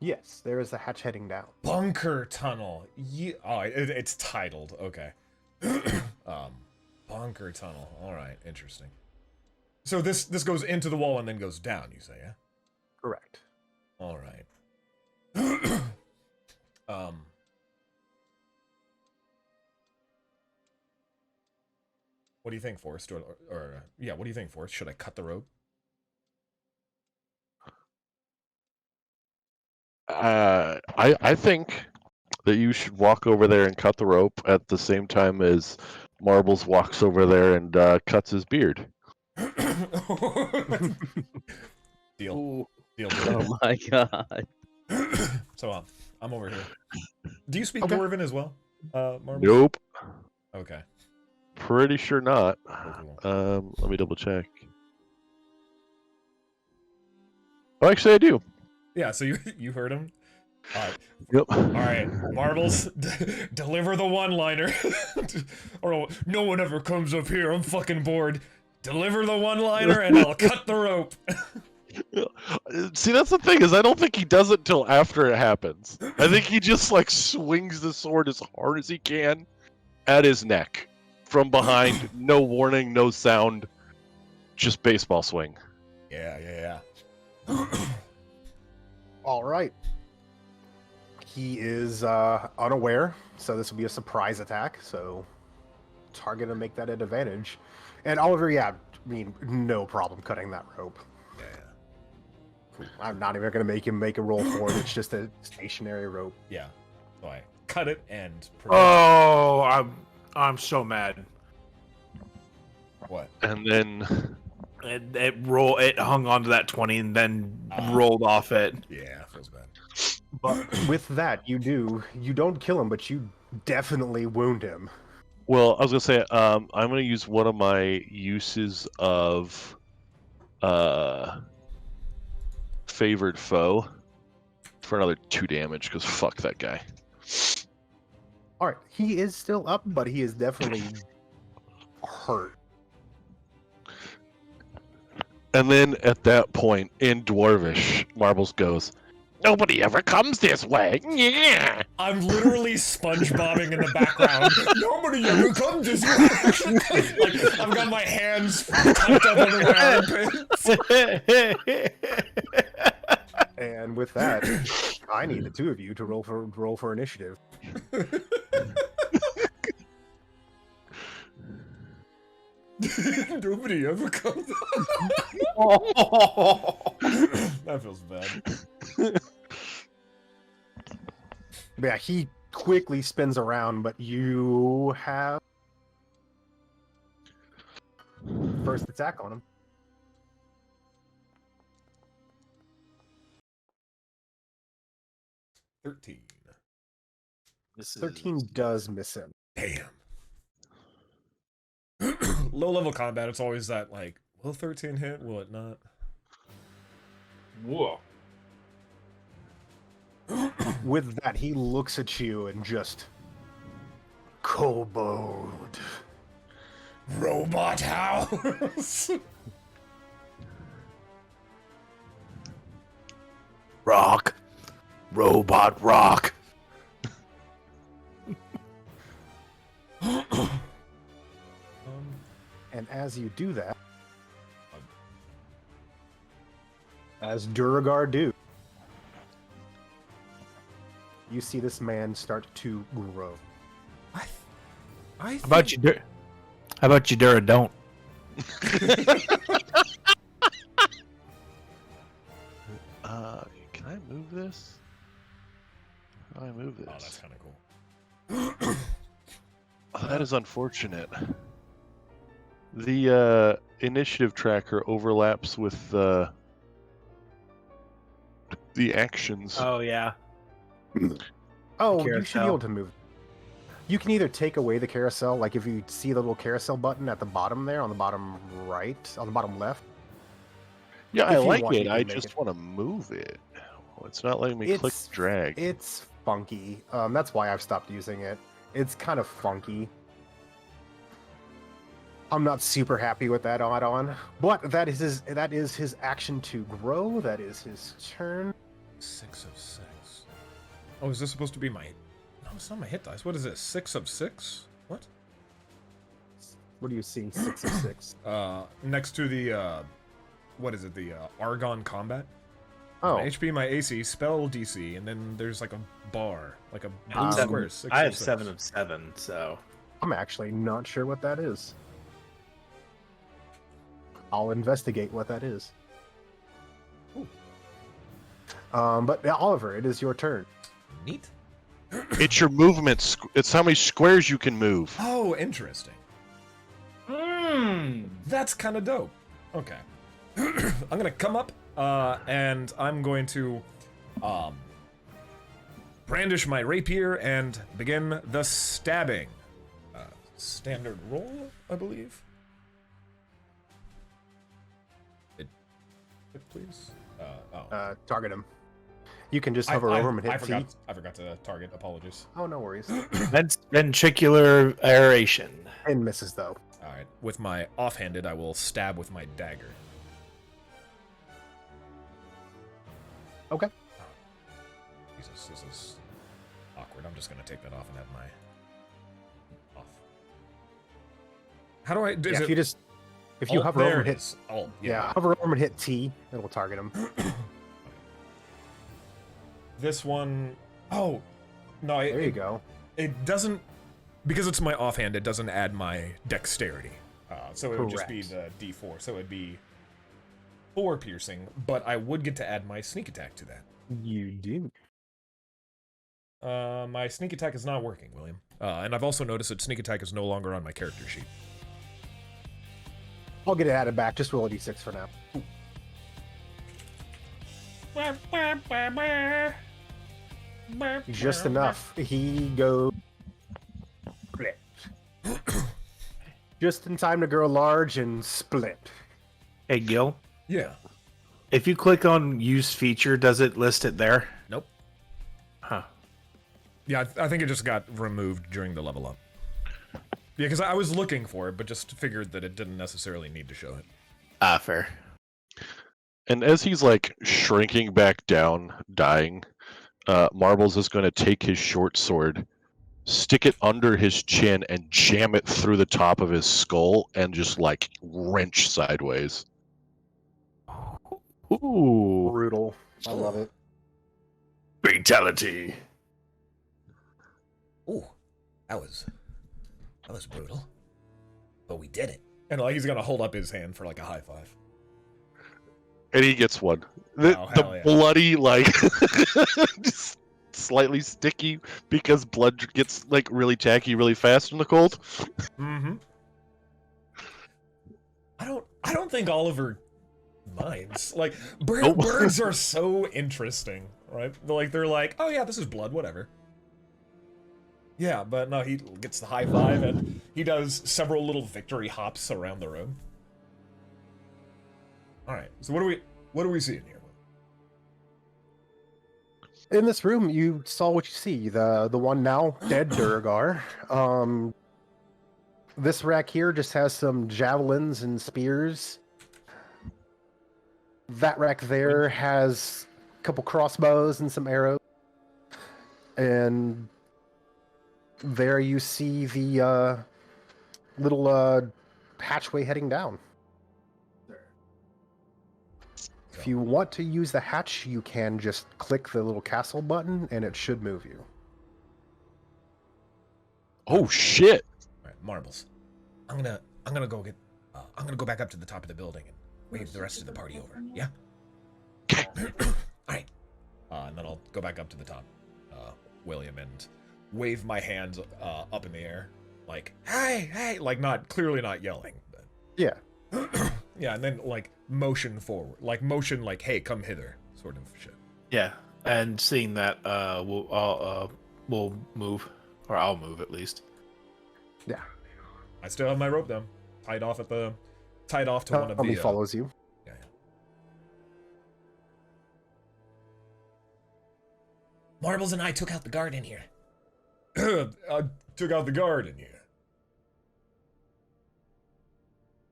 Yes, there is a hatch heading down. bunker tunnel. It's titled. Okay. Bunker tunnel. All right, interesting. So this goes into the wall and then goes down. You say, yeah? Correct. All right. What do you think, Forrest? Or yeah, what do you think, Forrest? Should I cut the rope? I think that you should walk over there and cut the rope at the same time as Marbles walks over there and cuts his beard. Deal. Deal. Oh my god. So I'm over here. Do you speak Okay. Dwarven as well, Marbles? Nope. Okay. Pretty sure not. Cool. Let me double check. Oh, actually, I do. Yeah. So you heard him. All right. Yep. All right, Marbles, deliver the one-liner. Or no one ever comes up here. I'm fucking bored. Deliver the one-liner, and I'll cut the rope. See, that's the thing is, I don't think he does it till after it happens. I think he just like swings the sword as hard as he can at his neck from behind. No warning, no sound, just baseball swing. Yeah. All right. He is unaware, so this will be a surprise attack. So target to make that an advantage. And Oliver, yeah, I mean, no problem cutting that rope. Yeah. Cool. I'm not even going to make him make a roll for it. It's just a stationary rope. Yeah. So I cut it and. Oh, I'm so mad. What? And then It hung onto that 20 and then rolled off it. Yeah, feels bad. But with that, you don't kill him, but you definitely wound him. well, I was gonna say, I'm gonna use one of my uses of favored foe for another 2 damage because fuck that guy. All right, he is still up, but he is definitely hurt. And then at that point, in Dwarvish, Marbles goes, "Nobody ever comes this way." Yeah. I'm literally SpongeBobbing in the background. Nobody ever comes this way. Like, I've got my hands tucked up under my armpits. And with that, I need the two of you to roll for initiative. Nobody ever comes. That feels bad. Yeah, he quickly spins around, but you have first attack on him. $13. 13 does miss him. Damn. Low level combat, it's always that, like, will 13 hit? Will it not? Whoa. With that, he looks at you and just kobold. Robot house. Rock. Robot rock. And as you do that, as Duragar do, you see this man start to grow. How about you, Dura? Don't. Can I move this? How do I move this? Oh, that's kind of cool. Oh, that is unfortunate. The initiative tracker overlaps with the actions. Oh yeah. Oh, you should be Carousel. able to move. You can either take away the carousel, like if you see the little carousel button at the bottom there, on the bottom right, on the bottom left. Yeah, I if you like want, you it. can I make just it. want to move it. Well, it's not letting me click drag. It's funky. That's why I've stopped using it. It's kind of funky. I'm not super happy with that add-on, but that is his action to grow. That is his turn. 6 of 6. Oh, is this supposed to be my... No, it's not my hit dice. What is this? 6 of 6? What? What do you see? 6 of 6. Next to the, what is it? The, Argon Combat? Oh, My HP, my AC, spell DC, and then there's like a bar. Like a blue Um, square. 6 I of have 6. 7 of 7, so I'm actually not sure what that is. I'll investigate what that is. Ooh. But yeah, Oliver, it is your turn. Neat. It's your movement. It's how many squares you can move. Oh, interesting. That's kind of dope. Okay. I'm gonna come up, and I'm going to, brandish my rapier and begin the stabbing. Standard roll, I believe. It, please. Target him. You can just hover over him and hit T. I forgot to target. Apologies. Oh, no worries. Ventricular aeration. And misses, though. All right. With my offhanded, I will stab with my dagger. Okay. Jesus, this is awkward. I'm just gonna take that off and have my off. How do I? Is Yeah, it, if you hover there over it and hit, is. Oh, yeah, hover over and hit T, it'll target him. This one, oh, no, There you go. It doesn't, because it's my offhand, it doesn't add my dexterity. So it would just be the Correct. D4. So it'd be 4 piercing, but I would get to add my sneak attack to that. You do. My sneak attack is not working, William. And I've also noticed that sneak attack is no longer on my character sheet. I'll get it added back. Just roll a d6 for now. Just enough. He goes. Split. Just in time to grow large and split. Hey, Gil. Yeah. If you click on use feature, does it list it there? Nope. Huh. Yeah, I think it just got removed during the level up. Yeah, because I was looking for it, but just figured that it didn't necessarily need to show it. Ah, fair. And as he's like shrinking back down, dying, Marbles is going to take his short sword, stick it under his chin, and jam it through the top of his skull and just like wrench sideways. Ooh, Brutal. I love it. fatality. Ooh, that was brutal. But we did it. And like he's gonna hold up his hand for like a high five. And he gets one. The, Oh, the hell yeah. bloody, like, just slightly sticky because blood gets like really tacky really fast in the cold. Mm-hmm. I don't think Oliver minds. Like Nope. birds are so interesting, right? They're like, oh yeah, this is blood, whatever. Yeah, but no, he gets the high five and he does several little victory hops around the room. All right, so what do we see in here? In this room, you saw what you see. The one now dead Durgar. This rack here just has some javelins and spears. That rack there has a couple crossbows and some arrows. And there you see the little hatchway heading down. If you want to use the hatch, you can just click the little castle button and it should move you. Oh shit! All right, Marbles. I'm gonna go get. I'm gonna go back up to the top of the building and wave the rest of the party over. Yeah. All right. And then I'll go back up to the top, William, and wave my hands up in the air, like hey, like clearly not yelling, but Yeah. yeah, and then like motion forward, like motion, like hey, come hither, sort of shit. Yeah, and seeing that, we'll move, or I'll move at least. Yeah. I still have my rope though, tied off to one of Tommy the. follows you. Yeah. Marbles and I took out the guard in here. I took out the guard in here.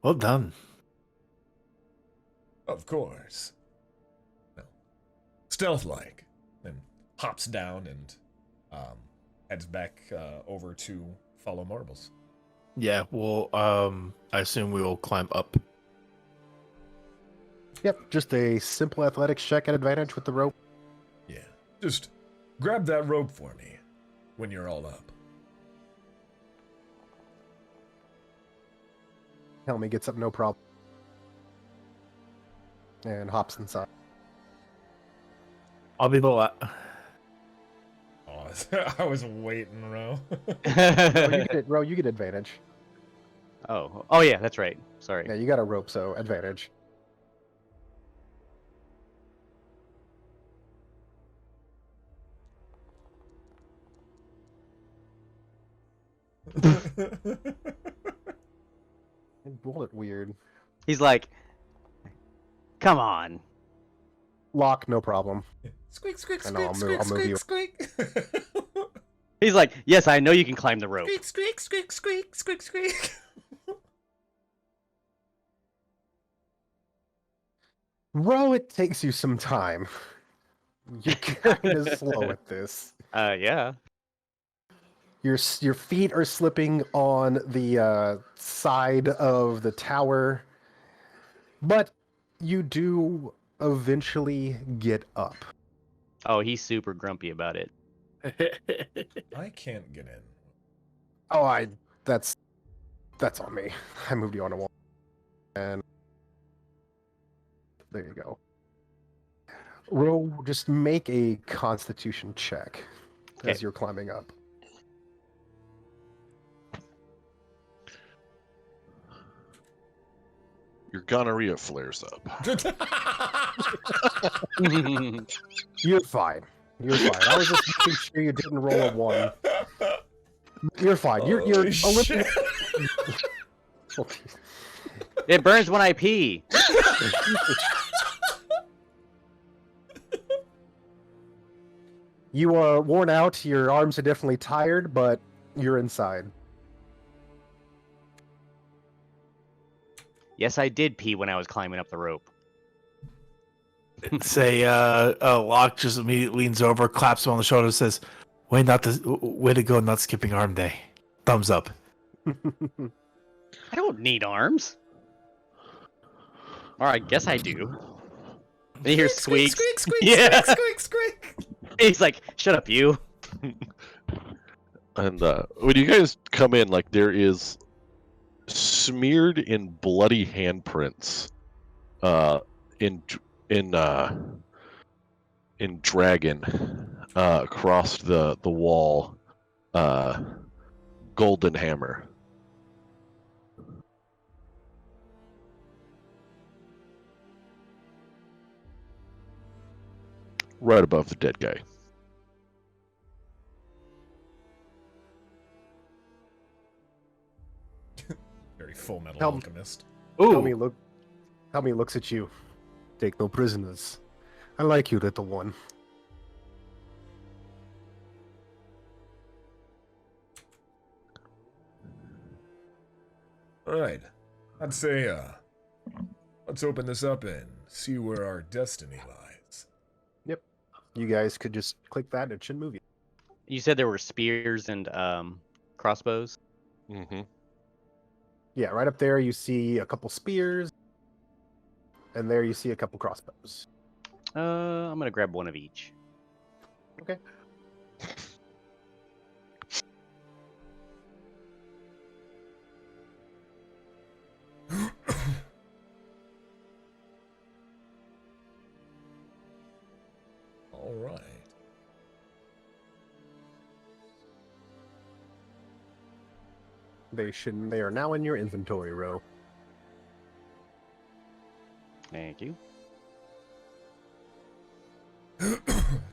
Well done. Of course. No. Stealth-like. Then hops down and heads back over to follow Marbles. Yeah, well, I assume we will climb up. Yep, just a simple athletics check at advantage with the rope. Yeah. Just grab that rope for me when you're all up. Helmy gets up no problem. And hops inside. I'll be the Oh, I was waiting, Ro. Ro, you get advantage. Oh yeah, that's right. Sorry. Yeah, you got a rope, so advantage. I rolled it weird. He's like, come on. Lock, no problem. Squeak, squeak, I know, squeak, I'll squeak, move squeak, you. squeak. He's like, yes, I know you can climb the rope. Squeak, squeak, squeak, squeak, squeak, squeak. Ro, it takes you some time. You're kind of slow at this. Yeah. Your feet are slipping on the side of the tower, but you do eventually get up. Oh, he's super grumpy about it. I can't get in. Oh, that's on me. I moved you on a wall, and there you go. Ro, just make a Constitution check as Okay. you're climbing up. Your gonorrhea flares up. You're fine. You're fine. I was just making sure you didn't roll a 1. You're fine. You're Holy shit. It burns when I pee. You are worn out. Your arms are definitely tired, but you're inside. Yes, I did pee when I was climbing up the rope. Say, Locke just immediately leans over, claps him on the shoulder, and says, "Way to go, not skipping arm day. Thumbs up." I don't need arms. Or I guess I do. And he hears Squeak, squeaks. squeak, squeak, Yeah. squeak, squeak, squeak. He's like, "Shut up, you." And when you guys come in, like there is smeared in bloody handprints, in in dragon, across the wall, golden hammer. Right above the dead guy. Very Full Metal Help. Alchemist. Helmy looks at you. Take no prisoners. I like you, little one. Alright. I'd say, let's open this up and see where our destiny lies. Yep. You guys could just click that and it should move you. You said there were spears and crossbows. Mm-hmm. Yeah, right up there you see a couple spears. And there you see a couple crossbows. I'm gonna grab one of each. Okay. Alright. They are now in your inventory row. Thank you.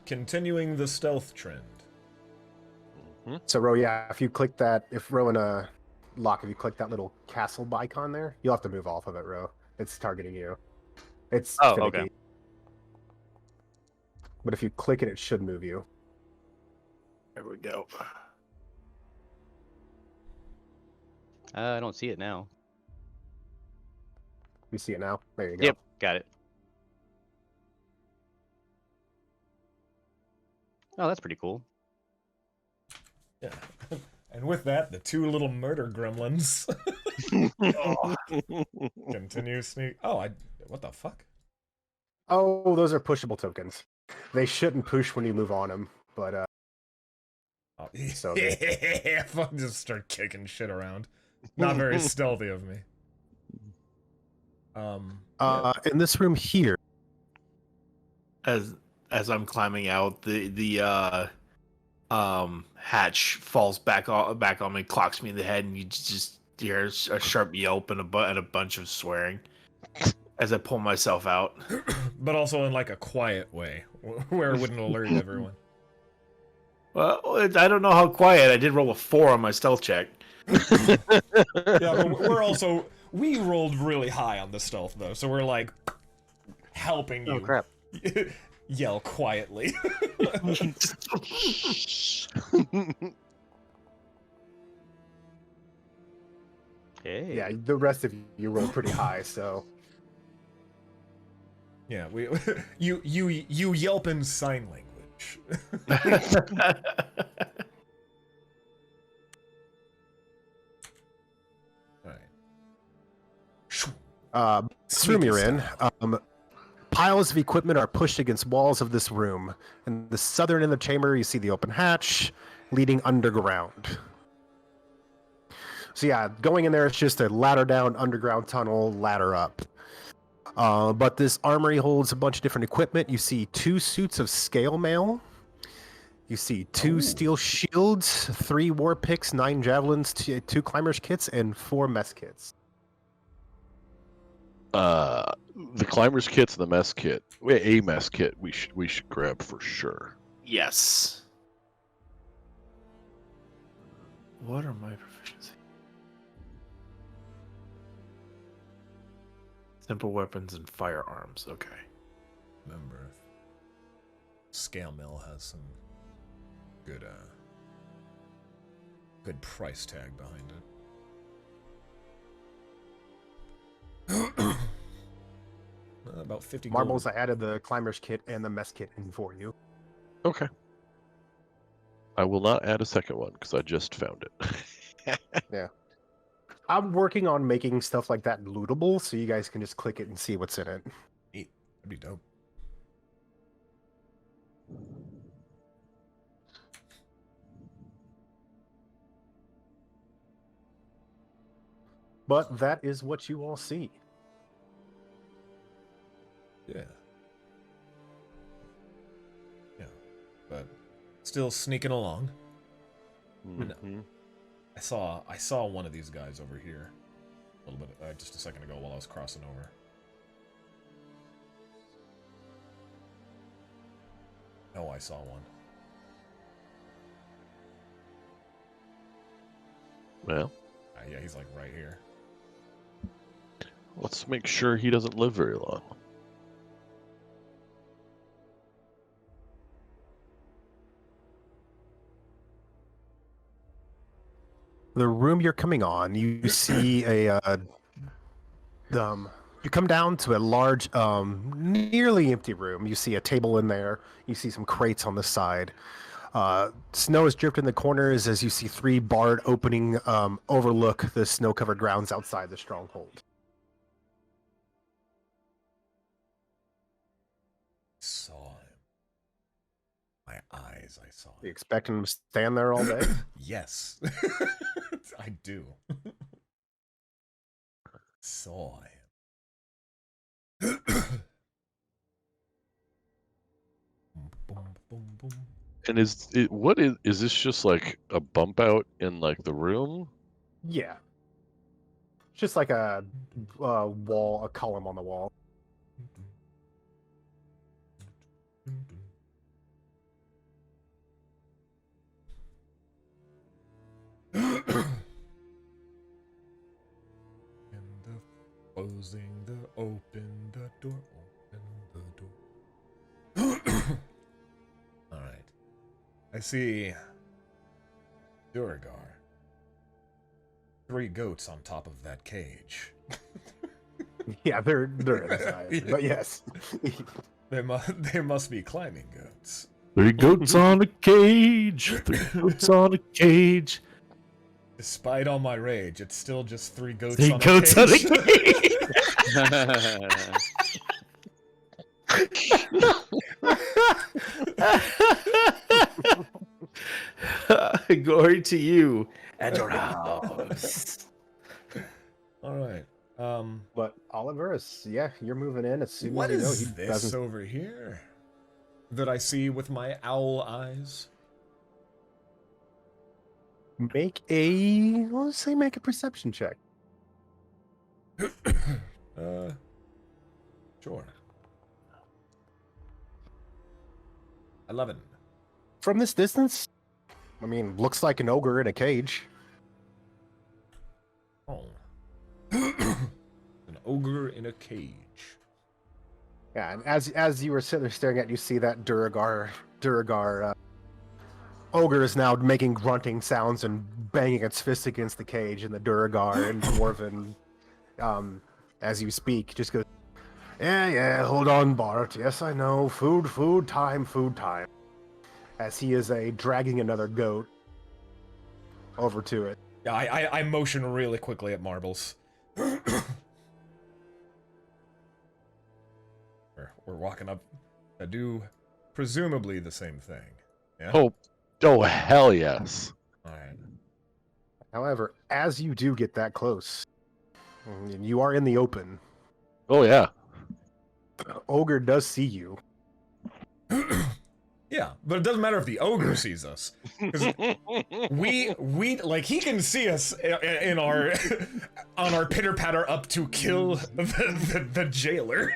Continuing the stealth trend. So Ro, yeah, if you click that, if Ro and Locke, if you click that little castle icon there, you'll have to move off of it, Ro. It's targeting you. It's Oh, finicky. okay. But if you click it, it should move you. There we go. I don't see it now. You see it now? There you go. Yep, got it. Oh, that's pretty cool. Yeah. And with that, the two little murder gremlins continue sneak. Oh, what the fuck? Oh, those are pushable tokens. They shouldn't push when you move on them, but Oh, So yeah, fuck, just start kicking shit around. Not very stealthy of me. in this room here, As I'm climbing out, the hatch falls back on me, clocks me in the head, and you just hear a sharp yelp and a bunch of swearing as I pull myself out. But also in like a quiet way, where it wouldn't alert everyone. Well, I don't know how quiet. I did roll a 4 on my stealth check. Yeah, but we rolled really high on the stealth though, so we're like helping you. Oh crap. Yell quietly. Hey. yeah, the rest of you rolled pretty high, so Yeah, you yelp in sign language. Alright. this room you're in, piles of equipment are pushed against walls of this room. In the southern end of the chamber, you see the open hatch leading underground. So yeah, going in there, it's just a ladder down, underground tunnel, ladder up. But this armory holds a bunch of different equipment. You see 2 suits of scale mail. You see 2 steel shields, 3 war picks, 9 javelins, 2 climbers kits, and 4 mess kits. The climbers kit's the mess kit. A mess kit we should grab for sure. Yes. What are my proficiency? Simple weapons and firearms. Okay. Remember, scale mill has some good price tag behind it. About 50 Marbles, gold. I added the climber's kit and the mess kit in for you. Okay. I will not add a second one because I just found it. I'm working on making stuff like that lootable, so you guys can just click it and see what's in it. Neat. That'd be dope. But that is what you all see. Yeah. Yeah. But still sneaking along. Mhm. I saw one of these guys over here a little bit just a second ago while I was crossing over. Oh, I saw one. Well, Yeah, he's like right here. let's make sure he doesn't live very long. The room you're coming on, you see you come down to a large, nearly empty room. You see a table in there. You see some crates on the side. Snow is dripped in the corners as you see 3 barred opening overlook the snow-covered grounds outside the stronghold. Saw him. My eyes, I saw You him. expect him to stand there all day? Yes. I do. Saw him. Boom, boom, boom, boom. And is this just like a bump out in like the room? Yeah. It's just like a wall, a column on the wall. Closing the open the door, open the door. All right. I see Duragar. 3 goats on top of that cage. Yeah, they're inside. But yes. They must be climbing goats. 3 goats on a cage. 3 goats on a cage. Despite all my rage, it's still just 3 goats 3 on goats a on a cage. Glory to you and your house. All right. But Oliver, yeah, you're moving in as soon What as you know is he this doesn't. over here that I see with my owl eyes? Make a perception check. Sure. 11. From this distance, I mean, looks like an ogre in a cage. Oh. An ogre in a cage. Yeah, and as you were sitting there staring at, you see that Duragar ogre is now making grunting sounds and banging its fist against the cage, and the Duragar and Dwarven, as you speak, just goes, yeah, hold on, Bart. Yes, I know. Food time. As he is dragging another goat over to it. Yeah, I motion really quickly at Marbles. We're walking up to do presumably the same thing. Yeah? Oh, hell yes. Alright. However, as you do get that close, and you are in the open, Oh yeah. ogre does see you. Yeah, but it doesn't matter if the ogre sees us. 'Cause we like he can see us in our on our pitter patter up to kill the jailer.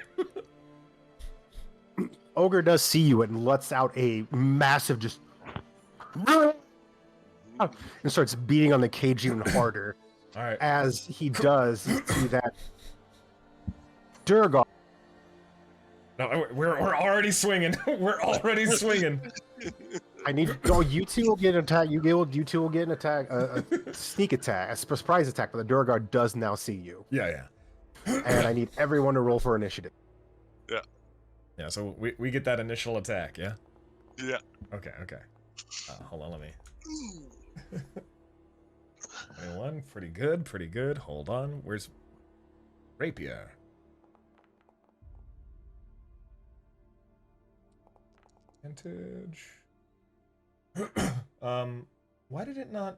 Ogre does see you and lets out a massive just and starts beating on the cage even harder. All right. As he does, you see that Durgar. No, we're already swinging. We're already swinging. I need. Oh, you two will get an attack. You two will get an attack, a sneak attack, a surprise attack. But the Durgar does now see you, Yeah. and I need everyone to roll for initiative. Yeah, so we get that initial attack, yeah? Yeah. Okay. Hold on, let me... 21, pretty good. Hold on, where's... Rapier? Vintage... why did it not...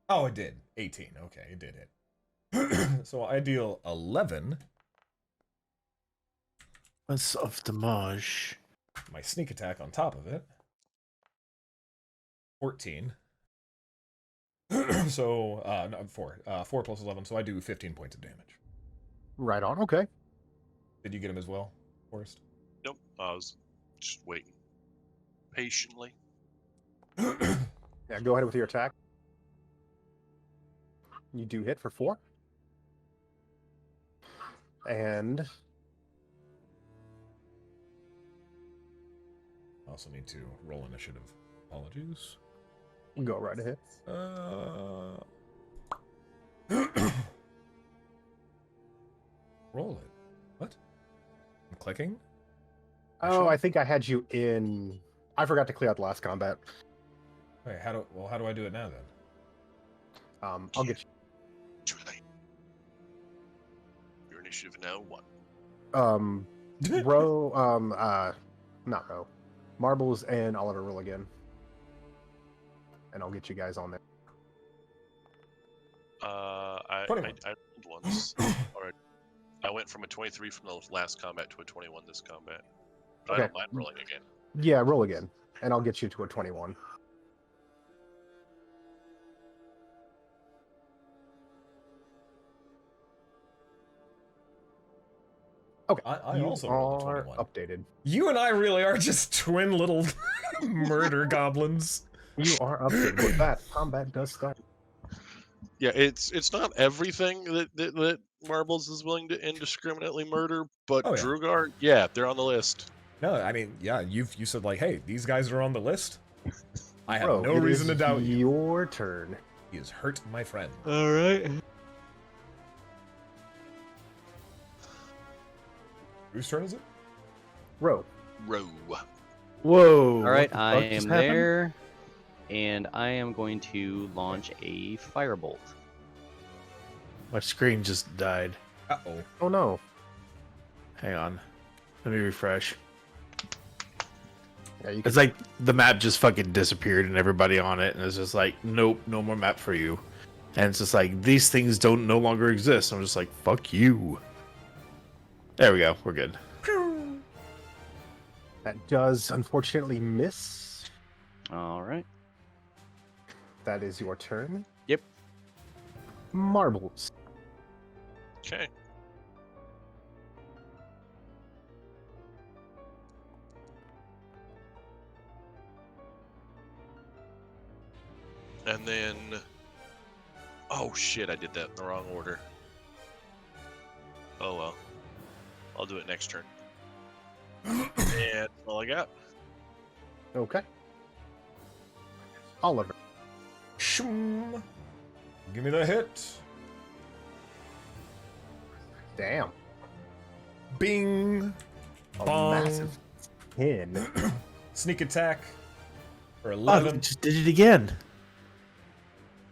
Oh, it did. 18, okay, it did hit. So I deal 11. What's of damage? My sneak attack on top of it. 14. So, no, 4. 4 plus 11, so I do 15 points of damage. Right on. Okay. Did you get him as well, Forrest? Nope. I was just waiting patiently. Yeah, go ahead with your attack. You do hit for 4. And I also need to roll initiative. Apologies. go right ahead. Roll it. What? I'm clicking? Oh, I think I had you in. I forgot to clear out the last combat. Wait, how do I do it now then? I'll get Too late. Your initiative now 1. you. Not Row. Marbles and Oliver roll again. And I'll get you guys on there. I 21. rolled once. Alright. I went from a 23 from the last combat to a 21 this combat. But I Okay. don't mind rolling again. Yeah, roll again. And I'll get you to a 21. Okay. I you also rolled a are 21. updated. You and I really are just twin little murder goblins. You are updated. With that, combat does start. Yeah, it's not everything that Marbles is willing to indiscriminately murder, but Oh, yeah. Drugar, yeah, they're on the list. No, I mean, yeah, you said like, hey, these guys are on the list. I have Bro, no it reason to is doubt you. Your turn. He has hurt my friend. Alright. Whose turn is it? Row. Row. Whoa. All right, what the I fuck just am happened? there, and I am going to launch a firebolt. My screen just died. Uh-oh. Oh no. Hang on. Let me refresh. Yeah, you It's like the map just fucking disappeared and everybody on it, and it's just like, nope, no more map for you. And it's just like, these things don't no longer exist. I'm just like, fuck you. There we go. We're good. That does unfortunately miss. All right. That is your turn. Yep. Marbles. Okay. And then... Oh shit, I did that in the wrong order. Oh well. I'll do it next turn. And that's all I got. Okay. Oliver. Shoom. Give me the hit. Damn. Bing. A Bong. massive 10. Sneak attack for Oh, 11. we just did it again.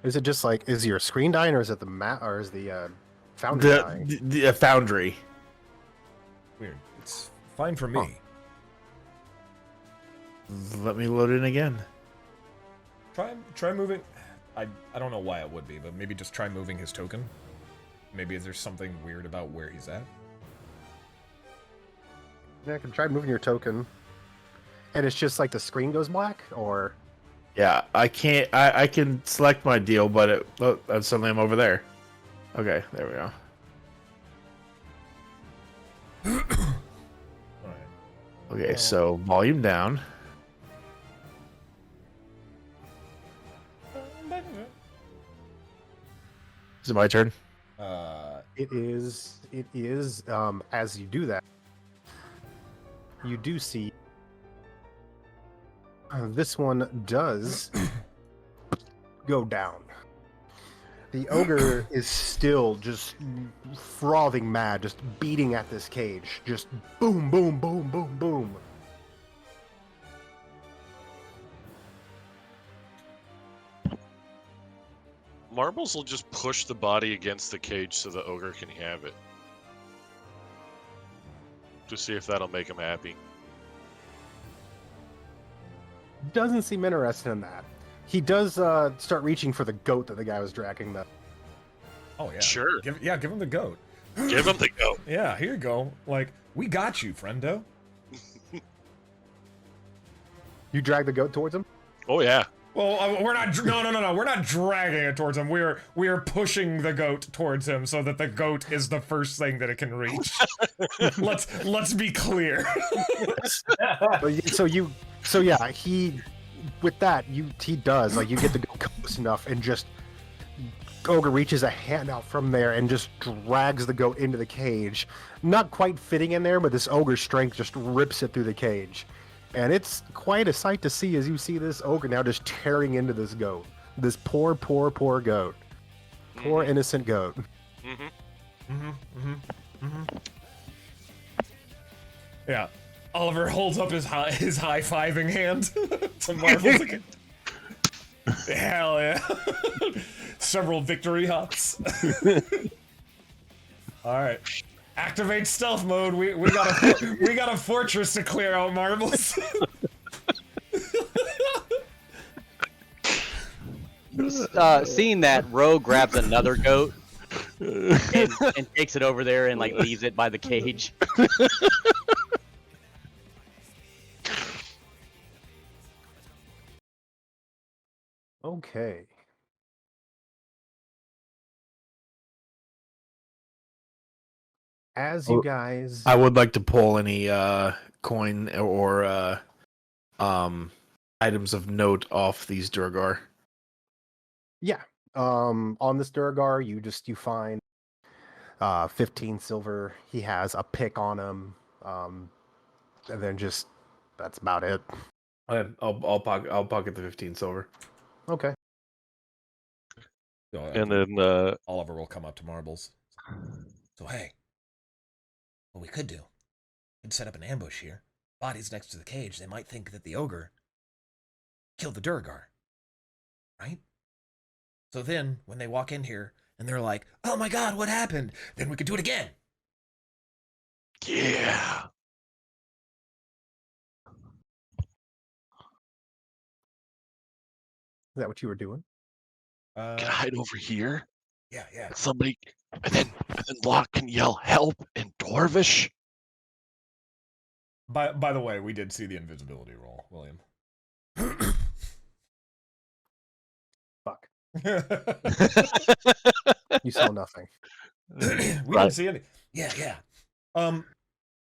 Is it just like, is your screen dying or is it the mat or is the foundry dying? The foundry. Weird. It's fine for me. Let me load in again. Try moving. I don't know why it would be, but maybe just try moving his token. Maybe there's something weird about where he's at. Yeah, I can try moving your token. And it's just like the screen goes black or Yeah, I can't. I can select my deal, but suddenly I'm over there. Okay, there we go. Alright. Okay, so volume down. Is it my turn? it is as you do that, you do see this one does go down. The ogre is still just frothing mad, just beating at this cage. Just boom, boom, boom, boom, boom. Marbles will just push the body against the cage so the ogre can have it. To see if that'll make him happy. Doesn't seem interested in that. He does start reaching for the goat that the guy was dragging, though. Oh yeah. Sure. Give him the goat. Give him the goat. Yeah, here you go. Like, we got you, friendo. You drag the goat towards him? Oh yeah. Well, we're not. No. We're not dragging it towards him. We're pushing the goat towards him so that the goat is the first thing that it can reach. let's be clear. So yeah, he with that he does like you get the goat close enough and just ogre reaches a hand out from there and just drags the goat into the cage, not quite fitting in there, but this ogre's strength just rips it through the cage. And it's quite a sight to see as you see this ogre now just tearing into this goat. This poor goat. Poor innocent goat. Yeah. Oliver holds up his high-fiving hand to Marvel's again. Hell yeah. Several victory hops. Alright. Activate stealth mode. We got a fortress to clear out, Marbles. Seeing that, Ro grabs another goat and takes it over there and like leaves it by the cage. Okay. As you guys I would like to pull any coin or items of note off these Durgar. Yeah. On this Durgar, you find 15 silver. He has a pick on him. And then just that's about it. I'll pocket the 15 silver. Okay. And then Oliver will come up to Marbles. So hey, what we could do, we could set up an ambush here. Bodies next to the cage. They might think that the ogre killed the Durgar, right? So then, when they walk in here and they're like, "Oh my God, what happened?" Then we could do it again. yeah. Is that what you were doing? Can I hide over here? Yeah. Somebody, and then Locke can yell help in Dwarvish. By the way, we did see the invisibility roll, William. Fuck. You saw nothing. We didn't see any. Yeah.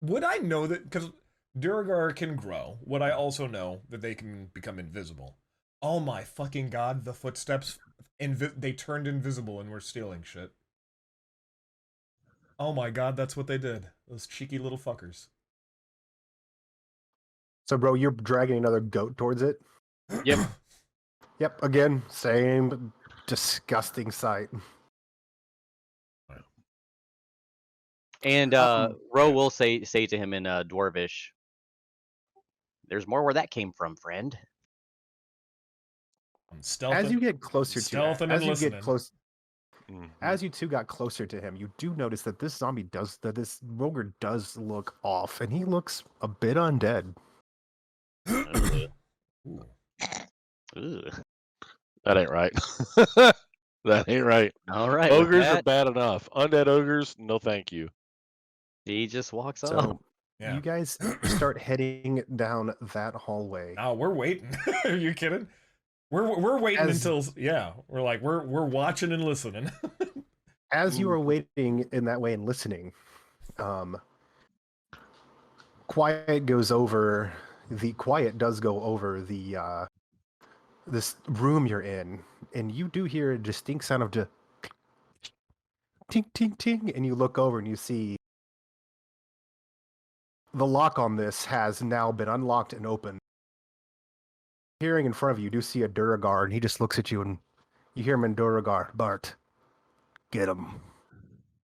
Would I know that because Duragar can grow? Would I also know that they can become invisible? Oh my fucking god! The footsteps, they turned invisible and were stealing shit. Oh my god, that's what they did. Those cheeky little fuckers. So, bro, you're dragging another goat towards it? Yep. Yep, again, same disgusting sight. And Ro will say to him in Dwarvish, "There's more where that came from, friend." As you get closer to him, Mhm. as you two got closer to him, you do notice that this this ogre does look off, and he looks a bit undead. Ooh. That ain't right. That ain't right. All right. with Ogres are that, bad enough. Undead ogres, no thank you. he just walks So up. Yeah. you guys start heading down that hallway. No, we're waiting. Are you kidding? We're waiting until we're like we're watching and listening. As you are waiting in that way and listening, quiet does go over the this room you're in, and you do hear a distinct sound of just ting ting ting, and you look over and you see the lock on this has now been unlocked and opened. Hearing in front of you, you do see a Duragar, and he just looks at you, and you hear him in Duragar, Bart, Get him.